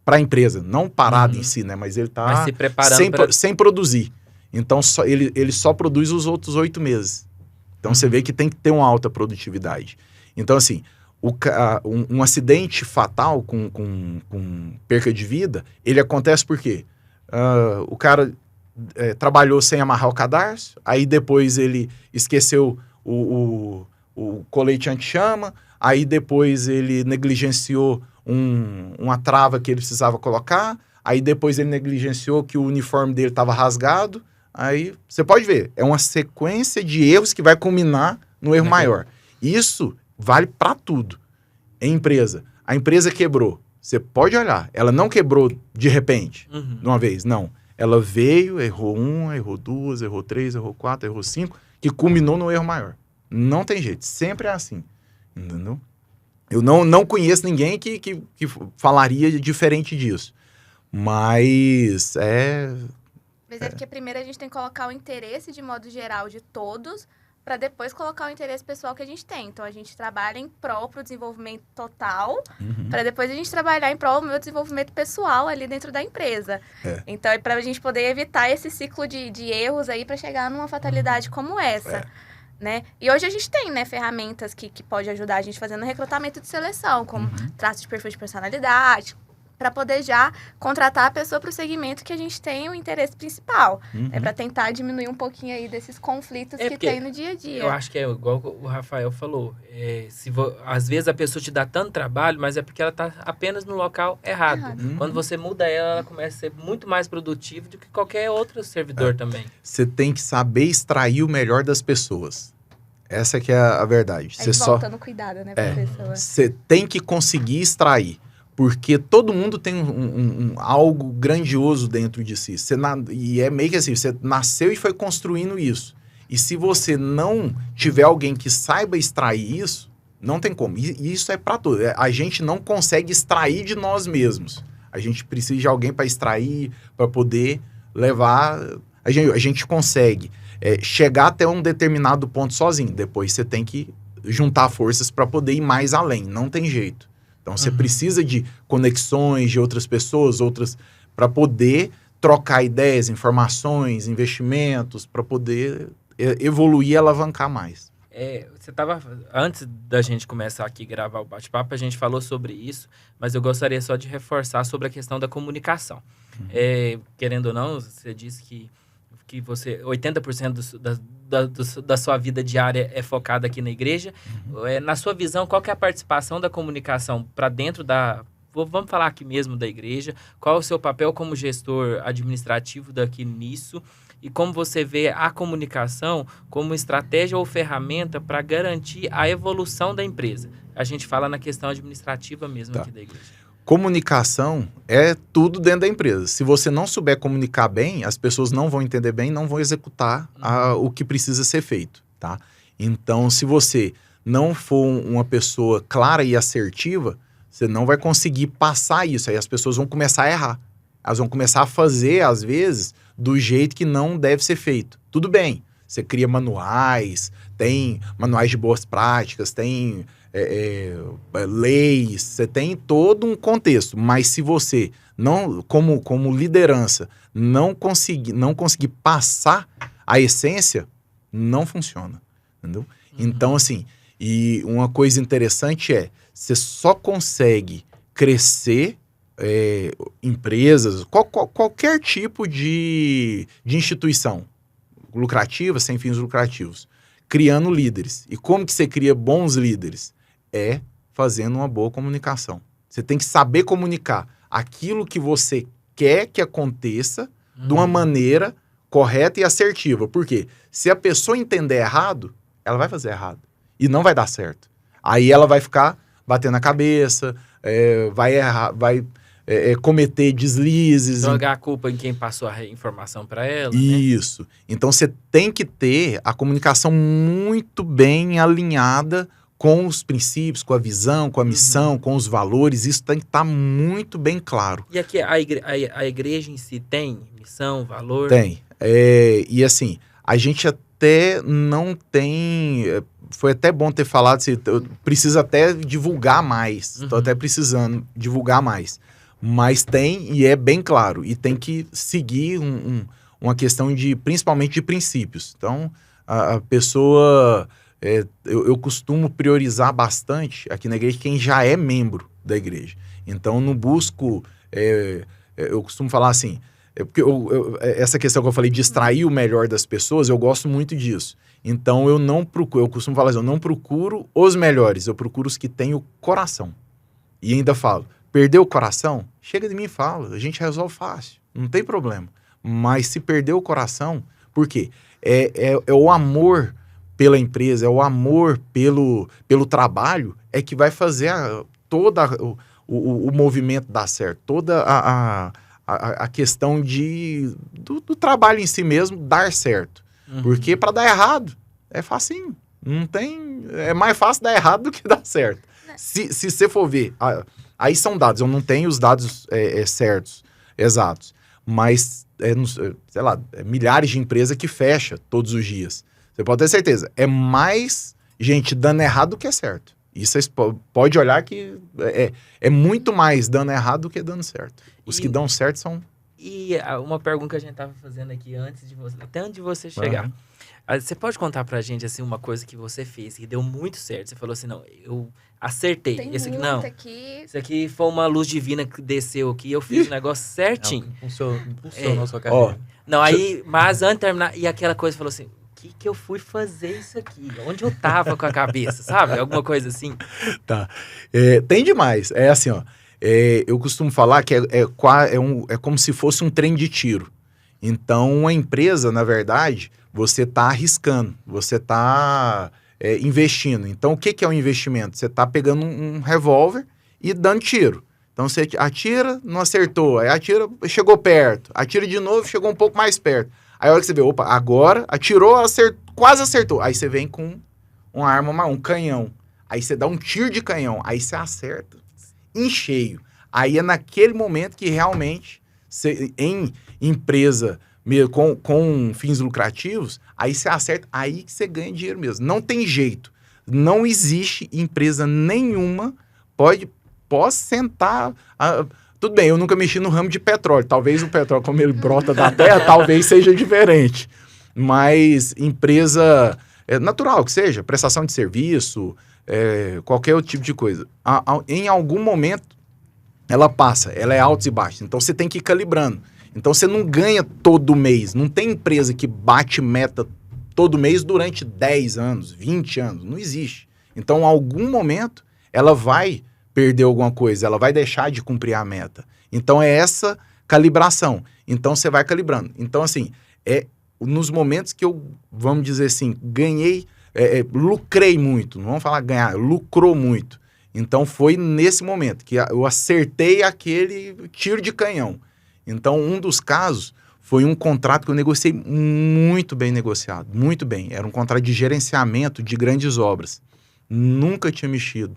Para a empresa. Não parado em si, né? Mas ele está se preparando sem produzir. Então, ele só produz os outros 8 meses. Então, você vê que tem que ter uma alta produtividade. Então, assim, um acidente fatal com perca de vida, ele acontece por quê? O cara trabalhou sem amarrar o cadarço, aí depois ele esqueceu o colete anti-chama, aí depois ele negligenciou uma trava que ele precisava colocar, aí depois ele negligenciou que o uniforme dele estava rasgado, aí você pode ver, é uma sequência de erros que vai culminar no erro maior. Isso vale para tudo. Em empresa, a empresa quebrou, você pode olhar, ela não quebrou de repente, de uma vez, não. Ela veio, errou 1, errou 2, errou 3, errou 4, errou 5, que culminou no erro maior. Não tem jeito, sempre é assim, entendeu? Eu não conheço ninguém que falaria diferente disso. Mas Mas é porque primeiro a gente tem que colocar o interesse de modo geral de todos, para depois colocar o interesse pessoal que a gente tem. Então, a gente trabalha em prol para o desenvolvimento total, para depois a gente trabalhar em prol do meu desenvolvimento pessoal ali dentro da empresa. Então, é para a gente poder evitar esse ciclo de erros aí para chegar numa fatalidade como essa. Né? E hoje a gente tem, né, ferramentas que pode ajudar a gente fazendo recrutamento de seleção, como traço de perfil de personalidade, para poder já contratar a pessoa para o segmento que a gente tem o interesse principal. É para tentar diminuir um pouquinho aí desses conflitos que tem no dia a dia. Eu acho que é igual o Rafael falou. Às vezes a pessoa te dá tanto trabalho, mas é porque ela está apenas no local errado. Quando você muda ela começa a ser muito mais produtiva do que qualquer outro servidor também. Você tem que saber extrair o melhor das pessoas. Essa que é a verdade. Aí volta no cuidado, né, pra pessoa. Você tem que conseguir extrair. Porque todo mundo tem algo grandioso dentro de si. E é meio que assim, você nasceu e foi construindo isso. E se você não tiver alguém que saiba extrair isso, não tem como. E isso é para tudo. A gente não consegue extrair de nós mesmos. A gente precisa de alguém para extrair, para poder levar... A gente consegue chegar até um determinado ponto sozinho. Depois você tem que juntar forças para poder ir mais além. Não tem jeito. Então, você precisa de conexões de outras pessoas, para poder trocar ideias, informações, investimentos, para poder evoluir e alavancar mais. Antes da gente começar aqui a gravar o bate-papo, a gente falou sobre isso, mas eu gostaria só de reforçar sobre a questão da comunicação. Querendo ou não, você disse que você 80% da sua vida diária é focada aqui na igreja. Na sua visão, qual que é a participação da comunicação para dentro vamos falar aqui mesmo da igreja, qual é o seu papel como gestor administrativo daqui nisso e como você vê a comunicação como estratégia ou ferramenta para garantir a evolução da empresa? A gente fala na questão administrativa mesmo aqui da igreja. Comunicação é tudo dentro da empresa. Se você não souber comunicar bem, as pessoas não vão entender bem, não vão executar o que precisa ser feito, tá? Então, se você não for uma pessoa clara e assertiva, você não vai conseguir passar isso. Aí as pessoas vão começar a errar. Elas vão começar a fazer, às vezes, do jeito que não deve ser feito. Tudo bem, você cria manuais, tem manuais de boas práticas, tem... leis, você tem todo um contexto, mas se você não, como liderança, não conseguir passar a essência, não funciona, entendeu? Então, assim, e uma coisa interessante você só consegue crescer empresas, qualquer tipo de instituição lucrativa, sem fins lucrativos, criando líderes. E como que você cria bons líderes? Fazendo uma boa comunicação. Você tem que saber comunicar aquilo que você quer que aconteça de uma maneira correta e assertiva. Por quê? Se a pessoa entender errado, ela vai fazer errado. E não vai dar certo. Aí ela vai ficar batendo a cabeça, vai errar, vai cometer deslizes. Jogar a culpa em quem passou a informação para ela. Isso. Né? Então você tem que ter a comunicação muito bem alinhada com os princípios, com a visão, com a missão, com os valores. Isso tem que estar muito bem claro. E aqui a igreja em si tem missão, valor? Tem. E assim, a gente até não tem... Foi até bom ter falado, precisa até divulgar mais. Estou até precisando divulgar mais. Mas tem, e é bem claro. E tem que seguir uma questão principalmente de princípios. Então, a pessoa... eu costumo priorizar bastante aqui na igreja quem já é membro da igreja. Então, não busco... eu costumo falar assim... porque essa questão que eu falei de extrair o melhor das pessoas, eu gosto muito disso. Então, eu não procuro... Eu costumo falar assim, eu não procuro os melhores, eu procuro os que têm o coração. E ainda falo, perdeu o coração? Chega de mim e fala, a gente resolve fácil, não tem problema. Mas se perdeu o coração, por quê? É o amor pela empresa, é o amor pelo trabalho, é que vai fazer o movimento dar certo, toda a questão do trabalho em si mesmo dar certo. Porque para dar errado, é facinho. Não tem... É mais fácil dar errado do que dar certo. Se você for ver, aí são dados, eu não tenho os dados certos, exatos, mas, sei lá, milhares de empresas que fecham todos os dias. Você pode ter certeza, é mais gente dando errado do que é certo. Isso você pode olhar que é muito mais dando errado do que dando certo. Os que dão certo são... E uma pergunta que a gente estava fazendo aqui até antes de você chegar. Você pode contar pra gente, assim, uma coisa que você fez, que deu muito certo? Você falou assim, não, eu acertei. Tem esse aqui, não. Aqui. Isso aqui foi uma luz divina que desceu aqui, eu fiz o negócio certinho. Impulsionou a sua carreira. Não, aí, mas antes de terminar, e aquela coisa, falou assim, o que eu fui fazer isso aqui? Onde eu tava com a cabeça, sabe? Alguma coisa assim. Tá. Tem demais. É assim, ó. Eu costumo falar que é como se fosse um trem de tiro. Então, a empresa, na verdade, você está arriscando, você está investindo. Então, o que é um investimento? Você está pegando um revólver e dando tiro. Então, você atira, não acertou, aí atira, chegou perto, atira de novo, chegou um pouco mais perto. Aí, a hora que você vê, opa, agora atirou, quase acertou. Aí, você vem com uma arma, um canhão. Aí, você dá um tiro de canhão, aí você acerta em cheio. Aí, é naquele momento que realmente, em empresa com fins lucrativos, aí você acerta, aí que você ganha dinheiro mesmo. Não tem jeito. Não existe empresa nenhuma posso sentar... tudo bem, eu nunca mexi no ramo de petróleo. Talvez o petróleo, como ele brota da terra, talvez seja diferente. Mas empresa natural que seja, prestação de serviço, qualquer outro tipo de coisa. Em algum momento, ela é altos e baixos. Então, você tem que ir calibrando. Então, você não ganha todo mês. Não tem empresa que bate meta todo mês durante 10 anos, 20 anos. Não existe. Então, em algum momento, ela vai perder alguma coisa. Ela vai deixar de cumprir a meta. Então, é essa calibração. Então, você vai calibrando. Então, assim, nos momentos que eu, vamos dizer assim, ganhei, lucrei muito. Não vamos falar ganhar, lucrou muito. Então, foi nesse momento que eu acertei aquele tiro de canhão. Então, um dos casos foi um contrato que eu negociei muito bem negociado, muito bem. Era um contrato de gerenciamento de grandes obras. Nunca tinha mexido.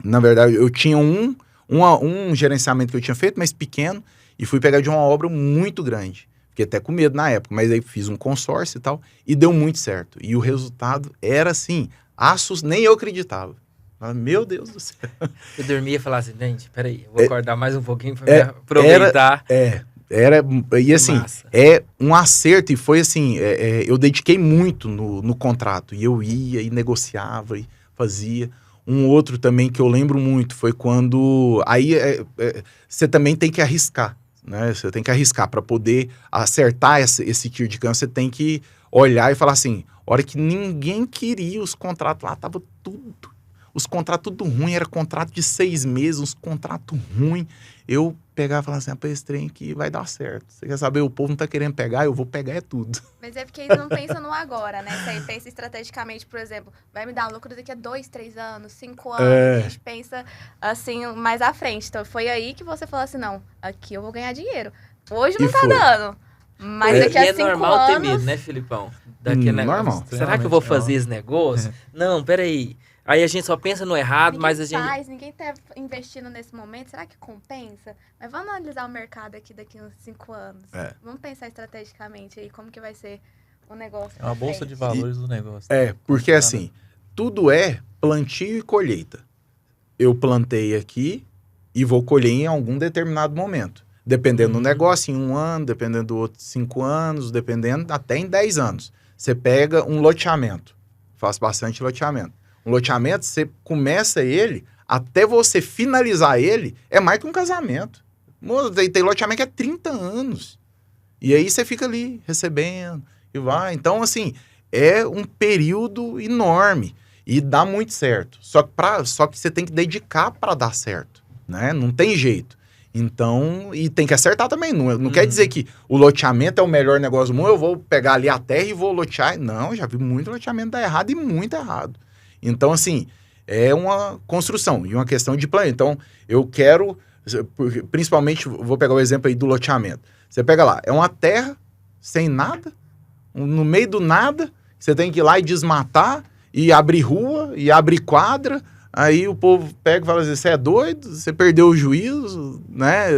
Na verdade, eu tinha um gerenciamento que eu tinha feito, mas pequeno, e fui pegar de uma obra muito grande. Fiquei até com medo na época, mas aí fiz um consórcio e tal, e deu muito certo. E o resultado era assim, nem eu acreditava. Meu Deus do céu. Eu dormia e falava assim, gente, peraí, eu vou acordar mais um pouquinho para aproveitar. E assim, massa. Um acerto, e foi assim, eu dediquei muito no contrato, e eu ia e negociava e fazia. Um outro também que eu lembro muito foi quando, aí você também tem que arriscar, né? Você tem que arriscar para poder acertar esse tiro de canhão, você tem que olhar e falar assim, hora que ninguém queria os contratos lá, tava tudo... os contratos tudo ruim, era contrato de 6 meses, uns contratos ruins. Eu pegava e falava assim, esse trem aqui vai dar certo. Você quer saber, o povo não tá querendo pegar, eu vou pegar tudo. Mas é porque eles não pensam no agora, né? Você pensa estrategicamente, por exemplo, vai me dar lucro daqui a 2, 3 anos, 5 anos. A gente pensa, assim, mais à frente. Então, foi aí que você falou assim, não, aqui eu vou ganhar dinheiro. Hoje não tá dando. Mas daqui a 5 anos... é normal ter medo, né, Filipão? Normal. Será que eu vou fazer esse negócio? Não, peraí. Aí a gente só pensa no errado, mas a gente... Ninguém tá investindo nesse momento. Será que compensa? Mas vamos analisar o mercado aqui daqui a uns 5 anos. Vamos pensar estrategicamente aí como que vai ser o negócio. É uma bolsa de valores do negócio. Porque assim, tudo é plantio e colheita. Eu plantei aqui e vou colher em algum determinado momento. Dependendo do negócio, em 1 ano, dependendo do outro, 5 anos, dependendo até em 10 anos. Você pega um loteamento. Faço bastante loteamento. Um loteamento, você começa ele, até você finalizar ele, é mais que um casamento. Tem loteamento que é 30 anos. E aí você fica ali, recebendo, e vai. Então, assim, é um período enorme. E dá muito certo. Só que você tem que dedicar para dar certo, né? Não tem jeito. Então, e tem que acertar também. Não quer dizer que o loteamento é o melhor negócio do mundo, eu vou pegar ali a terra e vou lotear. Não, já vi muito loteamento dar errado e muito errado. Então, assim, é uma construção e uma questão de plano. Então, eu quero, principalmente, vou pegar o exemplo aí do loteamento. Você pega lá, é uma terra sem nada, no meio do nada, você tem que ir lá e desmatar, e abrir rua, e abrir quadra. Aí o povo pega e fala assim, você é doido? Você perdeu o juízo, né?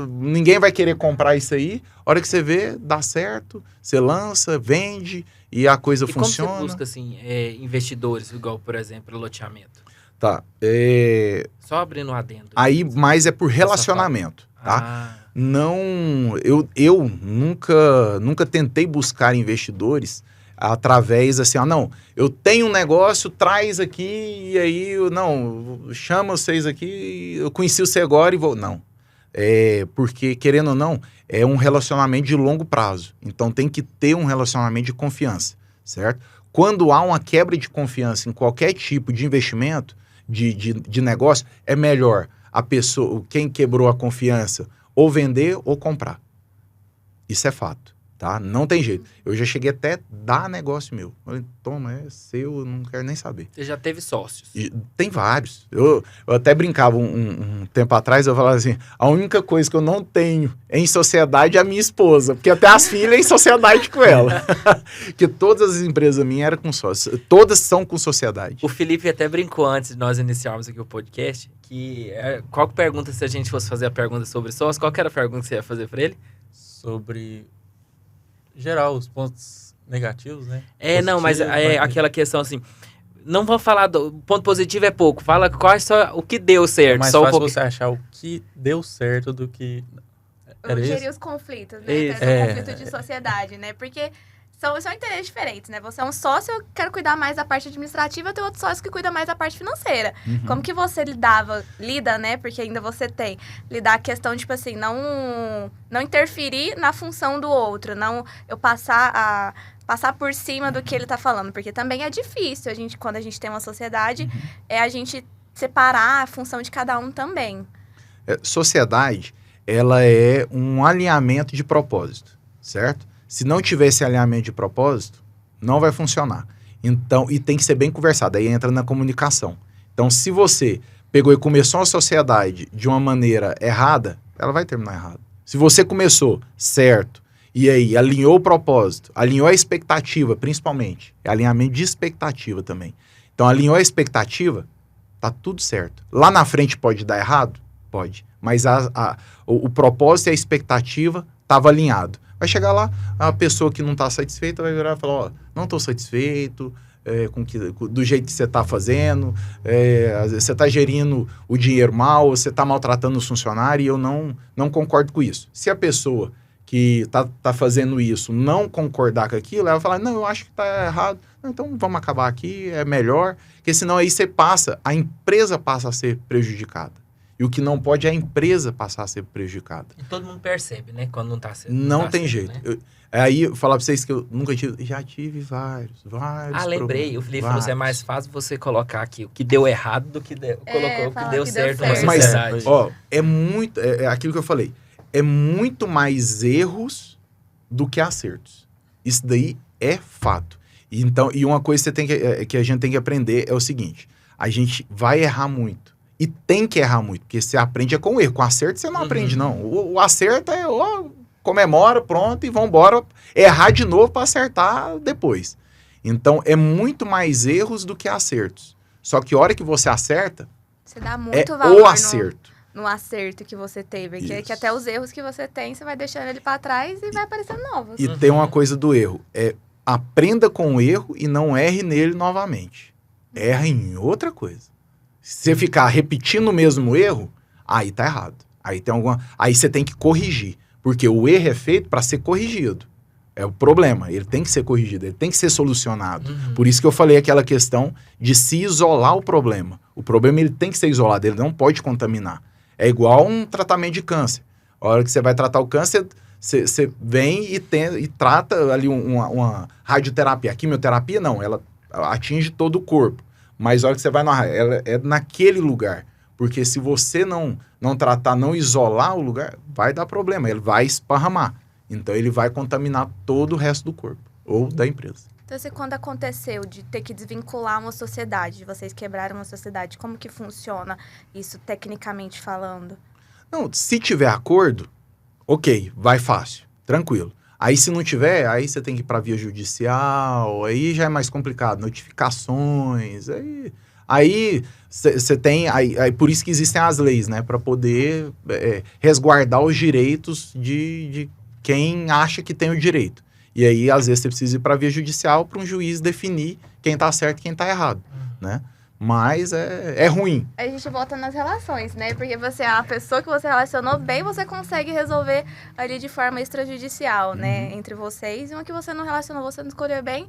Ninguém vai querer comprar isso aí. A hora que você vê, dá certo, você lança, vende e a coisa funciona. Como você busca, assim, investidores, igual, por exemplo, loteamento? Tá. Só abrindo um adendo. Aí, mas é por relacionamento, tá? Não, eu nunca tentei buscar investidores através assim, não, eu tenho um negócio, traz aqui, e aí, chama vocês aqui, eu conheci você agora e vou... Não. Porque, querendo ou não, é um relacionamento de longo prazo. Então, tem que ter um relacionamento de confiança, certo? Quando há uma quebra de confiança em qualquer tipo de investimento, de negócio, é melhor a pessoa, quem quebrou a confiança, ou vender ou comprar. Isso é fato. Tá? Não tem jeito. Eu já cheguei até a dar negócio meu. Falei, toma, é seu, eu não quero nem saber. Você já teve sócios? Tem vários. Eu até brincava um tempo atrás, eu falava assim, a única coisa que eu não tenho em sociedade é a minha esposa, porque até as filhas em sociedade com ela. Porque todas as empresas minhas eram com sócios. Todas são com sociedade. O Felipe até brincou antes de nós iniciarmos aqui o podcast, que qual pergunta, se a gente fosse fazer a pergunta sobre sócio, qual que era a pergunta que você ia fazer para ele? Sobre... geral, os pontos negativos, né? Mas aquela questão assim, não vamos falar do ponto positivo é pouco, fala o que deu certo. É mais só fácil você achar o que deu certo do que... Gerir os conflitos, né? Conflito de sociedade, né? Porque são interesses diferentes, né? Você é um sócio, eu quero cuidar mais da parte administrativa, eu tenho outro sócio que cuida mais da parte financeira. Como que você lida, né? Porque ainda você tem lidar a questão, tipo assim, não interferir na função do outro, não eu passar por cima do que ele tá falando, porque também é difícil, quando a gente tem uma sociedade, a gente separar a função de cada um também. Sociedade, ela é um alinhamento de propósito, certo? Se não tiver esse alinhamento de propósito, não vai funcionar. Então, e tem que ser bem conversado, aí entra na comunicação. Então, se você pegou e começou a sociedade de uma maneira errada, ela vai terminar errado. Se você começou certo, e aí alinhou o propósito, alinhou a expectativa, principalmente, é alinhamento de expectativa também. Então, alinhou a expectativa, tá tudo certo. Lá na frente pode dar errado? Pode. Mas o propósito e a expectativa estava alinhado. Vai chegar lá, a pessoa que não está satisfeita vai virar e falar, não estou satisfeito do jeito que você está fazendo, você está gerindo o dinheiro mal, você está maltratando os funcionários e eu não concordo com isso. Se a pessoa que está fazendo isso não concordar com aquilo, ela vai falar, não, eu acho que está errado, então vamos acabar aqui, é melhor, porque senão aí a empresa passa a ser prejudicada. E o que não pode é a empresa passar a ser prejudicada. E todo mundo percebe, né? Quando não tá sendo. Não tá tem sendo, jeito. Né? Aí eu falar pra vocês que eu nunca tive. Já tive vários. Lembrei. problemas, O Felipe falou assim: é mais fácil você colocar aqui o que deu errado do que colocou o que deu certo na Mas, sociedade. ó, é muito. É aquilo que eu falei. É muito mais erros do que acertos. Isso daí é fato. Então, e uma coisa que a gente tem que aprender é o seguinte: a gente vai errar muito. E tem que errar muito, porque você aprende com o erro. Com acerto você não aprende, não. O acerto é, comemora, pronto, e vambora errar de novo para acertar depois. Então, é muito mais erros do que acertos. Só que a hora que você acerta, você dá muito é valor o acerto. No acerto que você teve. Que até os erros que você tem, você vai deixando ele para trás e vai aparecendo novos. E tem uma coisa do erro. Aprenda com o erro e não erre nele novamente. Erra em outra coisa. Se você ficar repetindo o mesmo erro, aí tá errado. Aí você tem que corrigir. Porque o erro é feito para ser corrigido. É o problema. Ele tem que ser corrigido, ele tem que ser solucionado. Por isso que eu falei aquela questão de se isolar o problema. O problema ele tem que ser isolado, ele não pode contaminar. É igual um tratamento de câncer. A hora que você vai tratar o câncer, você vem e trata ali uma radioterapia. A quimioterapia, não, ela atinge todo o corpo. Mas a hora que você vai ela é naquele lugar. Porque se você não tratar, não isolar o lugar, vai dar problema, ele vai esparramar. Então, ele vai contaminar todo o resto do corpo ou da empresa. Então, quando aconteceu de ter que desvincular uma sociedade, vocês quebraram uma sociedade, como que funciona isso tecnicamente falando? Não, se tiver acordo, ok, vai fácil, tranquilo. Aí, se não tiver, aí você tem que ir para via judicial, aí já é mais complicado, notificações, aí você tem, aí por isso que existem as leis, né, para poder resguardar os direitos de quem acha que tem o direito. E aí, às vezes, você precisa ir para via judicial para um juiz definir quem tá certo e quem tá errado, né? Mas é ruim. A gente volta nas relações, né? Porque você é uma pessoa que você relacionou bem, você consegue resolver ali de forma extrajudicial, né? Entre vocês. E uma que você não relacionou, você não escolheu bem,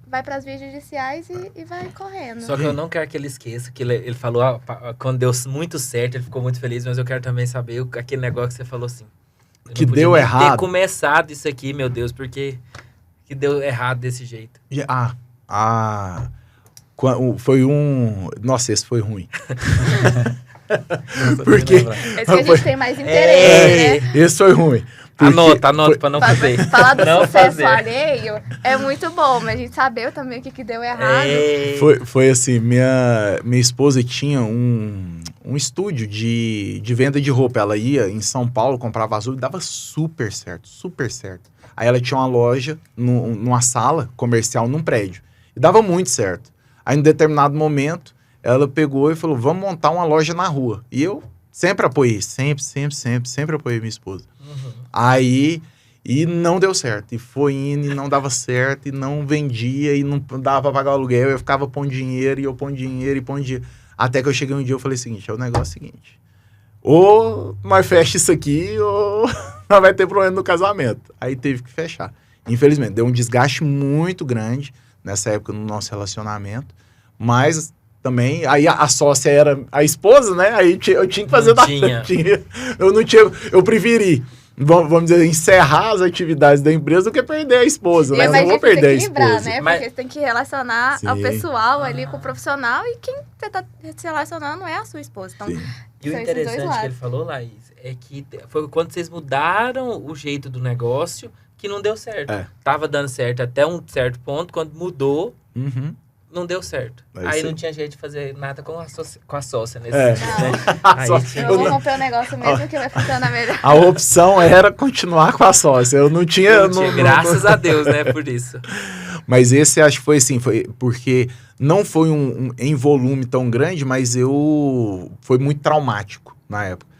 vai para as vias judiciais e vai correndo. Só que eu não quero que ele esqueça que ele falou, quando deu muito certo, ele ficou muito feliz, mas eu quero também saber aquele negócio que você falou assim. Que deu errado. Ter começado isso aqui, meu Deus, porque que deu errado desse jeito. Foi Nossa, esse foi ruim. Porque... Esse que a gente tem mais interesse, né? Esse foi ruim. Anota pra não fazer. Falar do sucesso alheio é muito bom, mas a gente saber também o que deu errado. Foi assim, minha esposa tinha um estúdio de venda de roupa. Ela ia em São Paulo, comprava azul e dava super certo, super certo. Aí ela tinha uma loja numa sala comercial num prédio. E dava muito certo. Aí, em determinado momento, ela pegou e falou, vamos montar uma loja na rua. E eu sempre apoiei, sempre apoiei minha esposa. Aí, e não deu certo. E foi indo e não dava certo, e não vendia, e não dava pra pagar o aluguel. Eu ficava pondo dinheiro, e eu pondo dinheiro, e pondo dinheiro. Até que eu cheguei um dia e falei o seguinte, o negócio é o seguinte, ou nós fecha isso aqui, ou nós vai ter problema no casamento. Aí teve que fechar. Infelizmente, deu um desgaste muito grande nessa época no nosso relacionamento, mas também, aí a sócia era a esposa, né? Aí eu tinha que fazer eu não tinha, eu preferi, vamos dizer, encerrar as atividades da empresa do que perder a esposa, né? Eu não vou perder a esposa. Né? Porque você tem que relacionar o pessoal ali com o profissional e quem você tá se relacionando não é a sua esposa. Então, e o interessante que ele falou, Laís, é que foi quando vocês mudaram o jeito do negócio que não deu certo. Tava dando certo até um certo ponto, quando mudou, não deu certo. Aí não tinha jeito de fazer nada com a sócia nesse sentido, né? Eu vou romper o negócio mesmo que vai funcionar melhor. A opção era continuar com a sócia. Eu não tinha... Graças a Deus, né, por isso. Mas esse acho que foi assim, foi porque não foi em volume tão grande, mas foi muito traumático na época.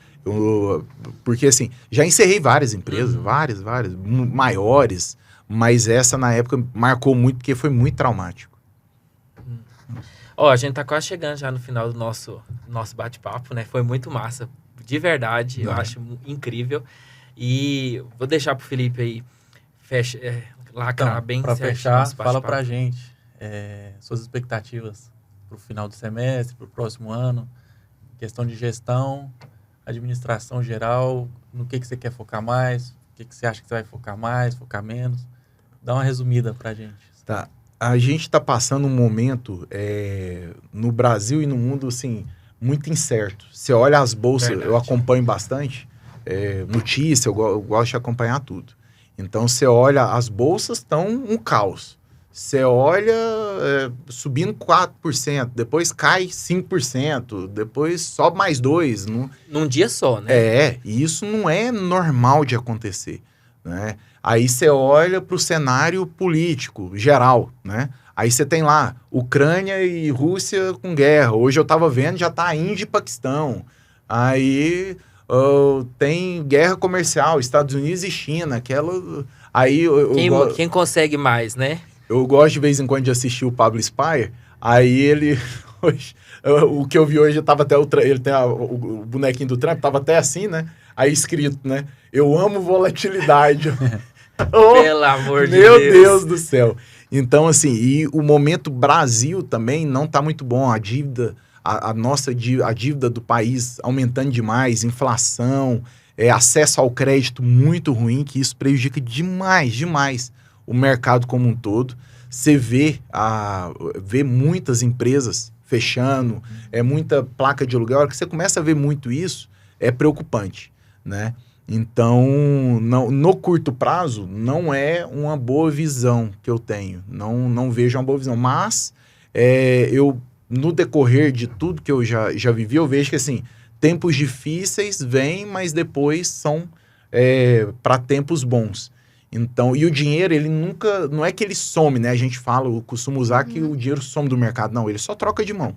Porque assim, já encerrei várias empresas, várias, maiores, mas essa na época marcou muito porque foi muito traumático. A gente tá quase chegando já no final do nosso bate-papo, né? Foi muito massa, de verdade, eu acho incrível. E vou deixar pro Felipe aí lacrar bem pra certo. Fechar, fala pra gente suas expectativas pro final do semestre, pro próximo ano, questão de gestão. administração geral, no que você quer focar mais, o que você acha que você vai focar mais, focar menos. Dá uma resumida pra gente. Tá. A gente está passando um momento no Brasil e no mundo, assim, muito incerto. Você olha as bolsas, Verdade. eu acompanho bastante, notícia, eu gosto de acompanhar tudo. Então, você olha, as bolsas estão um caos. Você olha subindo 4%, depois cai 5%, depois sobe mais 2%. Num dia só, né? E isso não é normal de acontecer, né? Aí você olha para o cenário político geral, né? Aí você tem lá Ucrânia e Rússia com guerra. Hoje eu estava vendo, já está Índia e Paquistão. Aí tem guerra comercial, Estados Unidos e China. Aí Quem consegue mais, né? Eu gosto de vez em quando de assistir o Pablo Spire. Aí ele... o que eu vi hoje, tava até ele tem o bonequinho do Trump, tava até assim, né? Aí escrito, né? Eu amo volatilidade. Pelo amor de Deus. Meu Deus do céu. Então, assim, e o momento Brasil também não tá muito bom. A dívida, a dívida do país aumentando demais, inflação, acesso ao crédito muito ruim, que isso prejudica demais o mercado como um todo. Você vê muitas empresas fechando, muita placa de aluguel. A hora que você começa a ver muito isso, é preocupante, né? Então, no curto prazo, não é uma boa visão que eu tenho. Não vejo uma boa visão. Mas, no decorrer de tudo que eu já vivi, eu vejo que, assim, tempos difíceis vêm, mas depois são para tempos bons. Então, e o dinheiro, ele nunca... Não é que ele some, né? A gente fala, eu costumo usar que o dinheiro some do mercado. Não, ele só troca de mão.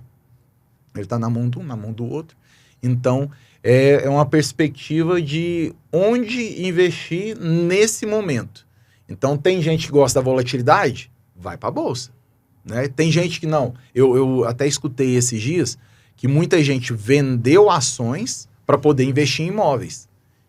Ele está na mão de um, na mão do outro. Então, é uma perspectiva de onde investir nesse momento. Então, tem gente que gosta da volatilidade, vai para a Bolsa, né? Tem gente que não. Eu até escutei esses dias que muita gente vendeu ações para poder investir em imóveis.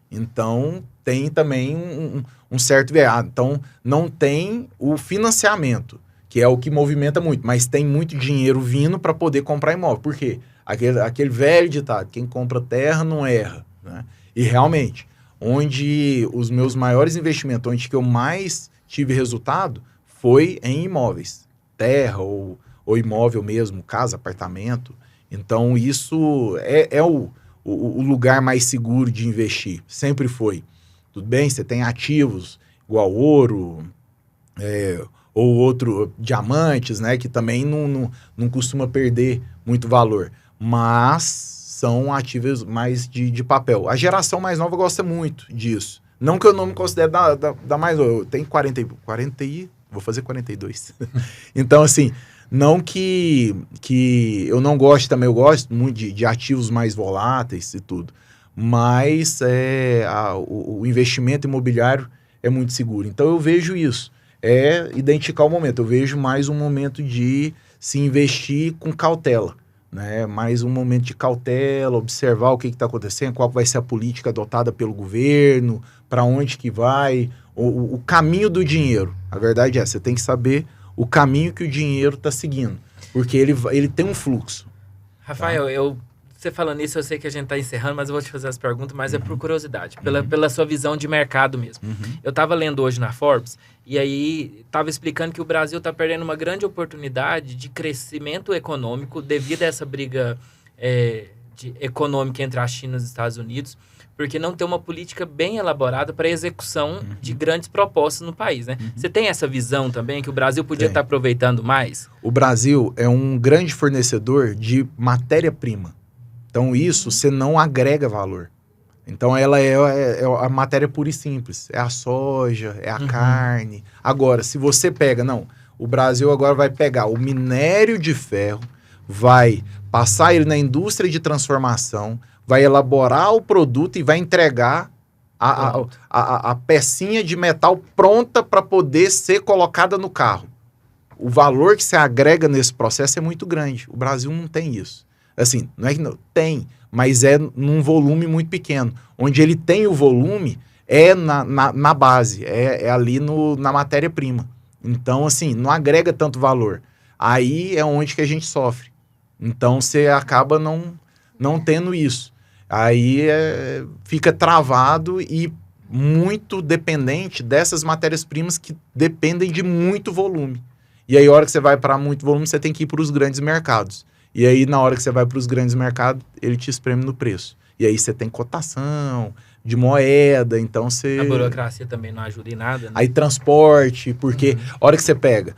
Então, tem também um certo veado. Então, não tem o financiamento, que é o que movimenta muito, mas tem muito dinheiro vindo para poder comprar imóvel. Por quê? Aquele velho ditado, quem compra terra não erra, né? E realmente, onde os meus maiores investimentos, onde que eu mais tive resultado, foi em imóveis. Terra ou imóvel mesmo, casa, apartamento. Então, isso é o lugar mais seguro de investir. Sempre foi. Tudo bem, você tem ativos igual ouro, ou outro, diamantes, né? Que também não costuma perder muito valor. Mas são ativos mais de papel. A geração mais nova gosta muito disso. Não que eu não me considere da mais nova. Eu tenho 40 vou fazer 42. Então, assim, não que eu não goste também. Eu gosto muito de ativos mais voláteis e tudo. Mas o investimento imobiliário é muito seguro. Então, eu vejo isso. Identificar o momento. Eu vejo mais um momento de se investir com cautela, né? Mais um momento de cautela, observar o que está acontecendo, qual vai ser a política adotada pelo governo, para onde que vai, o caminho do dinheiro. A verdade é, você tem que saber o caminho que o dinheiro está seguindo, porque ele tem um fluxo. Rafael, tá? Você falando isso, eu sei que a gente está encerrando, mas eu vou te fazer as perguntas, mas é por curiosidade, pela sua visão de mercado mesmo. Eu estava lendo hoje na Forbes, e aí estava explicando que o Brasil está perdendo uma grande oportunidade de crescimento econômico devido a essa briga econômica entre a China e os Estados Unidos, porque não tem uma política bem elaborada para a execução de grandes propostas no país, né? Você tem essa visão também, que o Brasil podia estar aproveitando mais? O Brasil é um grande fornecedor de matéria-prima. Então, isso você não agrega valor. Então, ela é a matéria pura e simples. É a soja, é a carne. Agora, se você pega... Não, o Brasil agora vai pegar o minério de ferro, vai passar ele na indústria de transformação, vai elaborar o produto e vai entregar a pecinha de metal pronta para poder ser colocada no carro. O valor que você agrega nesse processo é muito grande. O Brasil não tem isso. Assim, não é que não tem, mas é num volume muito pequeno. Onde ele tem o volume é na base, é ali na matéria-prima. Então, assim, não agrega tanto valor. Aí é onde que a gente sofre. Então, você acaba não tendo isso. Aí fica travado e muito dependente dessas matérias-primas que dependem de muito volume. E aí, a hora que você vai para muito volume, você tem que ir para os grandes mercados. E aí, na hora que você vai para os grandes mercados, ele te espreme no preço. E aí, você tem cotação de moeda, então você... A burocracia também não ajuda em nada, né? Aí, transporte, porque a hora que você pega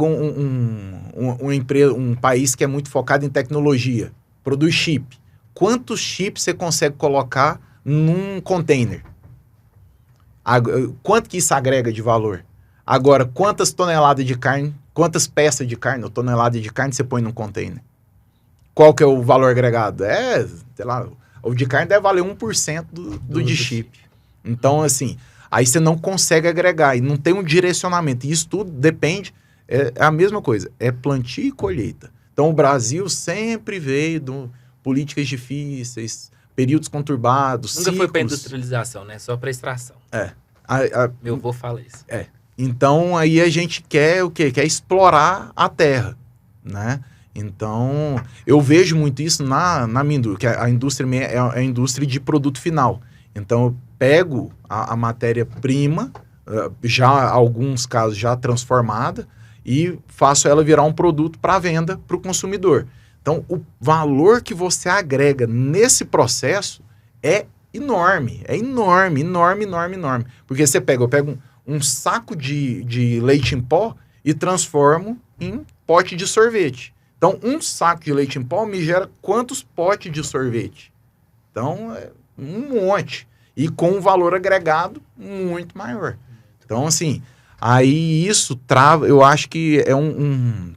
um país que é muito focado em tecnologia, produz chip. Quantos chips você consegue colocar num container? Quanto que isso agrega de valor? Agora, quantas toneladas de carne, quantas peças de carne ou tonelada de carne você põe num container? Qual que é o valor agregado? Sei lá, o de carne deve valer 1% do de chip. Então, assim, aí você não consegue agregar e não tem um direcionamento. E isso tudo depende, é a mesma coisa, é plantio e colheita. Então, o Brasil sempre veio de políticas difíceis, períodos conturbados, Nunca ciclos. foi para industrialização, né? Só para extração. Meu avô fala isso. Então, aí a gente quer o quê? Quer explorar a terra, né? Então, eu vejo muito isso na minha indústria, que a indústria minha é a indústria de produto final. Então, eu pego a matéria-prima, já alguns casos já transformada, e faço ela virar um produto para venda para o consumidor. Então, o valor que você agrega nesse processo é enorme. É enorme, enorme, enorme, enorme. Porque eu pego um saco de leite em pó e transformo em pote de sorvete. Então, um saco de leite em pó me gera quantos potes de sorvete? Então, é um monte. E com um valor agregado muito maior. Então, assim, aí isso trava, eu acho que é um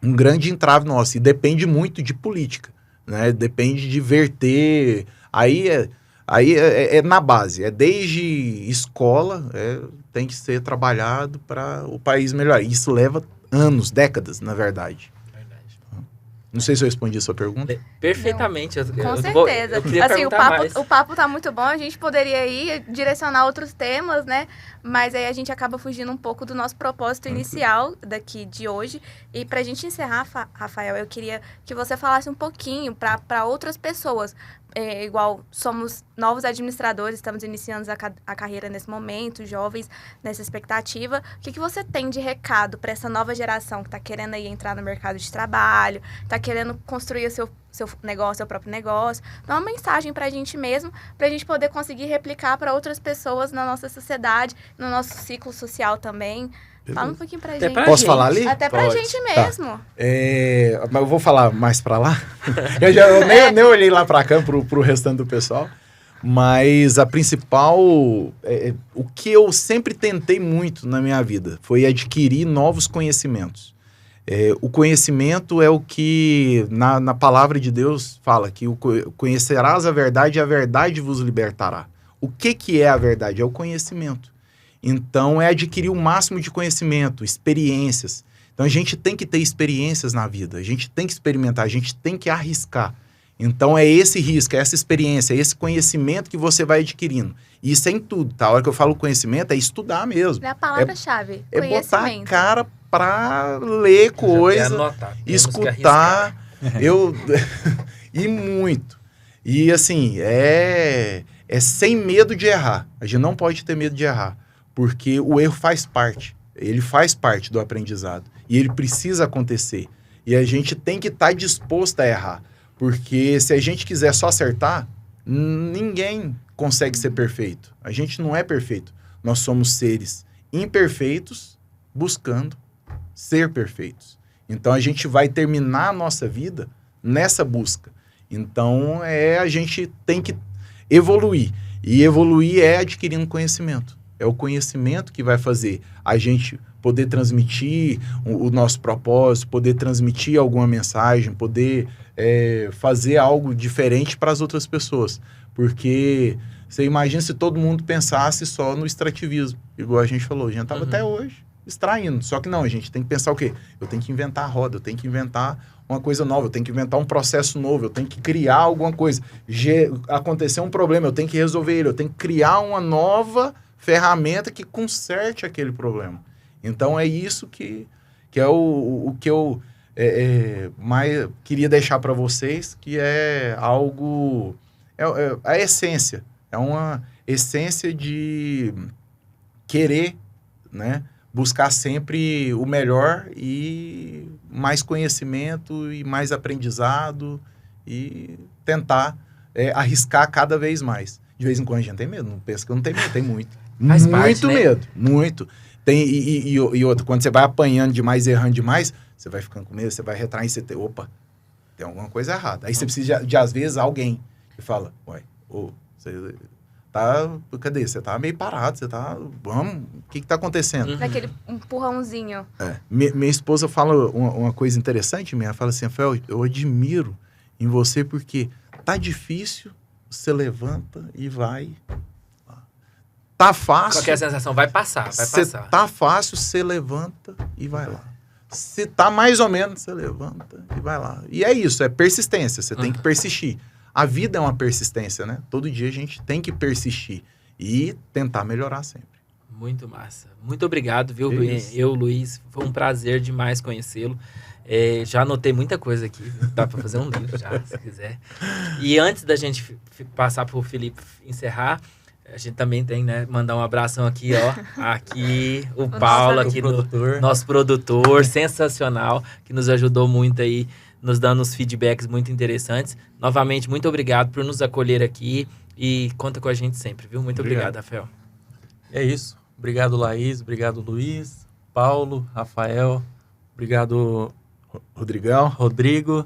grande entrave nosso. E depende muito de política, né? Depende de verter. Aí é na base. É desde escola, tem que ser trabalhado para o país melhorar. Isso leva anos, décadas, na verdade. Não sei se eu respondi a sua pergunta. Perfeitamente. Com certeza. Eu queria assim, mais. o papo tá muito bom, a gente poderia ir direcionar outros temas, né? Mas aí a gente acaba fugindo um pouco do nosso propósito inicial daqui de hoje. E pra gente encerrar, Rafael, eu queria que você falasse um pouquinho para outras pessoas. Igual somos novos administradores, estamos iniciando a carreira nesse momento, jovens nessa expectativa. O que você tem de recado para essa nova geração que está querendo aí entrar no mercado de trabalho, está querendo construir o seu negócio, seu próprio negócio? Dá uma mensagem para a gente mesmo, para a gente poder conseguir replicar para outras pessoas na nossa sociedade, no nosso ciclo social também. Fala um pouquinho pra gente. Posso falar ali? Até pra gente mesmo. Tá. Mas eu vou falar mais pra lá. eu nem olhei lá pra cá pro restante do pessoal. Mas a principal... o que eu sempre tentei muito na minha vida foi adquirir novos conhecimentos. O conhecimento é o que na palavra de Deus fala, que conhecerás a verdade e a verdade vos libertará. O que é a verdade? É o conhecimento. Então, é adquirir o máximo de conhecimento, experiências. Então, a gente tem que ter experiências na vida, a gente tem que experimentar, a gente tem que arriscar. Então, é esse risco, é essa experiência, é esse conhecimento que você vai adquirindo. E isso é em tudo, tá? A hora que eu falo conhecimento, é estudar mesmo. É a palavra-chave, conhecimento. É botar a cara para ler coisa, escutar, e muito. E, assim, é sem medo de errar. A gente não pode ter medo de errar. Porque o erro faz parte, ele faz parte do aprendizado e ele precisa acontecer. E a gente tem que estar disposto a errar, porque se a gente quiser só acertar, ninguém consegue ser perfeito. A gente não é perfeito. Nós somos seres imperfeitos buscando ser perfeitos. Então a gente vai terminar a nossa vida nessa busca. Então a gente tem que evoluir. E evoluir é adquirindo conhecimento. É o conhecimento que vai fazer a gente poder transmitir o nosso propósito, poder transmitir alguma mensagem, poder fazer algo diferente para as outras pessoas. Porque você imagina se todo mundo pensasse só no extrativismo. Igual a gente falou, a gente estava até hoje extraindo. Só que não, a gente tem que pensar o quê? Eu tenho que inventar a roda, eu tenho que inventar uma coisa nova, eu tenho que inventar um processo novo, eu tenho que criar alguma coisa. Aconteceu um problema, eu tenho que resolver ele, eu tenho que criar uma nova ferramenta que conserte aquele problema. Então, é isso que é o que eu mais queria deixar para vocês, que é algo a essência. É uma essência de querer, né, buscar sempre o melhor e mais conhecimento e mais aprendizado e tentar arriscar cada vez mais. De vez em quando a gente tem medo, não pensa que eu não tenho medo, tem muito. Faz muito parte, né? medo, muito. Tem, e outro, quando você vai apanhando demais, errando demais, você vai ficando com medo, você vai retrair, você tem, opa, tem alguma coisa errada. Aí você precisa de às vezes, alguém que fala, ué, você tá, cadê? Você tá meio parado, você tá, vamos, o que tá acontecendo? Daquele empurrãozinho. Minha esposa fala uma coisa interessante, ela fala assim, Rafael, eu admiro em você porque tá difícil, você levanta e vai. Tá fácil. Qual que é a sensação? Vai passar. Tá fácil, você levanta e vai lá. Se tá mais ou menos, você levanta e vai lá. E é isso, é persistência, você tem que persistir. A vida é uma persistência, né? Todo dia a gente tem que persistir e tentar melhorar sempre. Muito massa. Muito obrigado, viu, Luiz? Foi um prazer demais conhecê-lo. Já anotei muita coisa aqui. Dá para fazer um livro já, se quiser. E antes da gente passar para o Felipe encerrar, a gente também tem, né, mandar um abração aqui, ó. Aqui, o Paulo, aqui nosso produtor, sensacional, que nos ajudou muito aí, nos dando uns feedbacks muito interessantes. Novamente, muito obrigado por nos acolher aqui e conta com a gente sempre, viu? Muito obrigado, Rafael. É isso. Obrigado, Laís. Obrigado, Luiz, Paulo, Rafael. Obrigado, Rodrigo.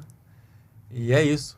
E é isso.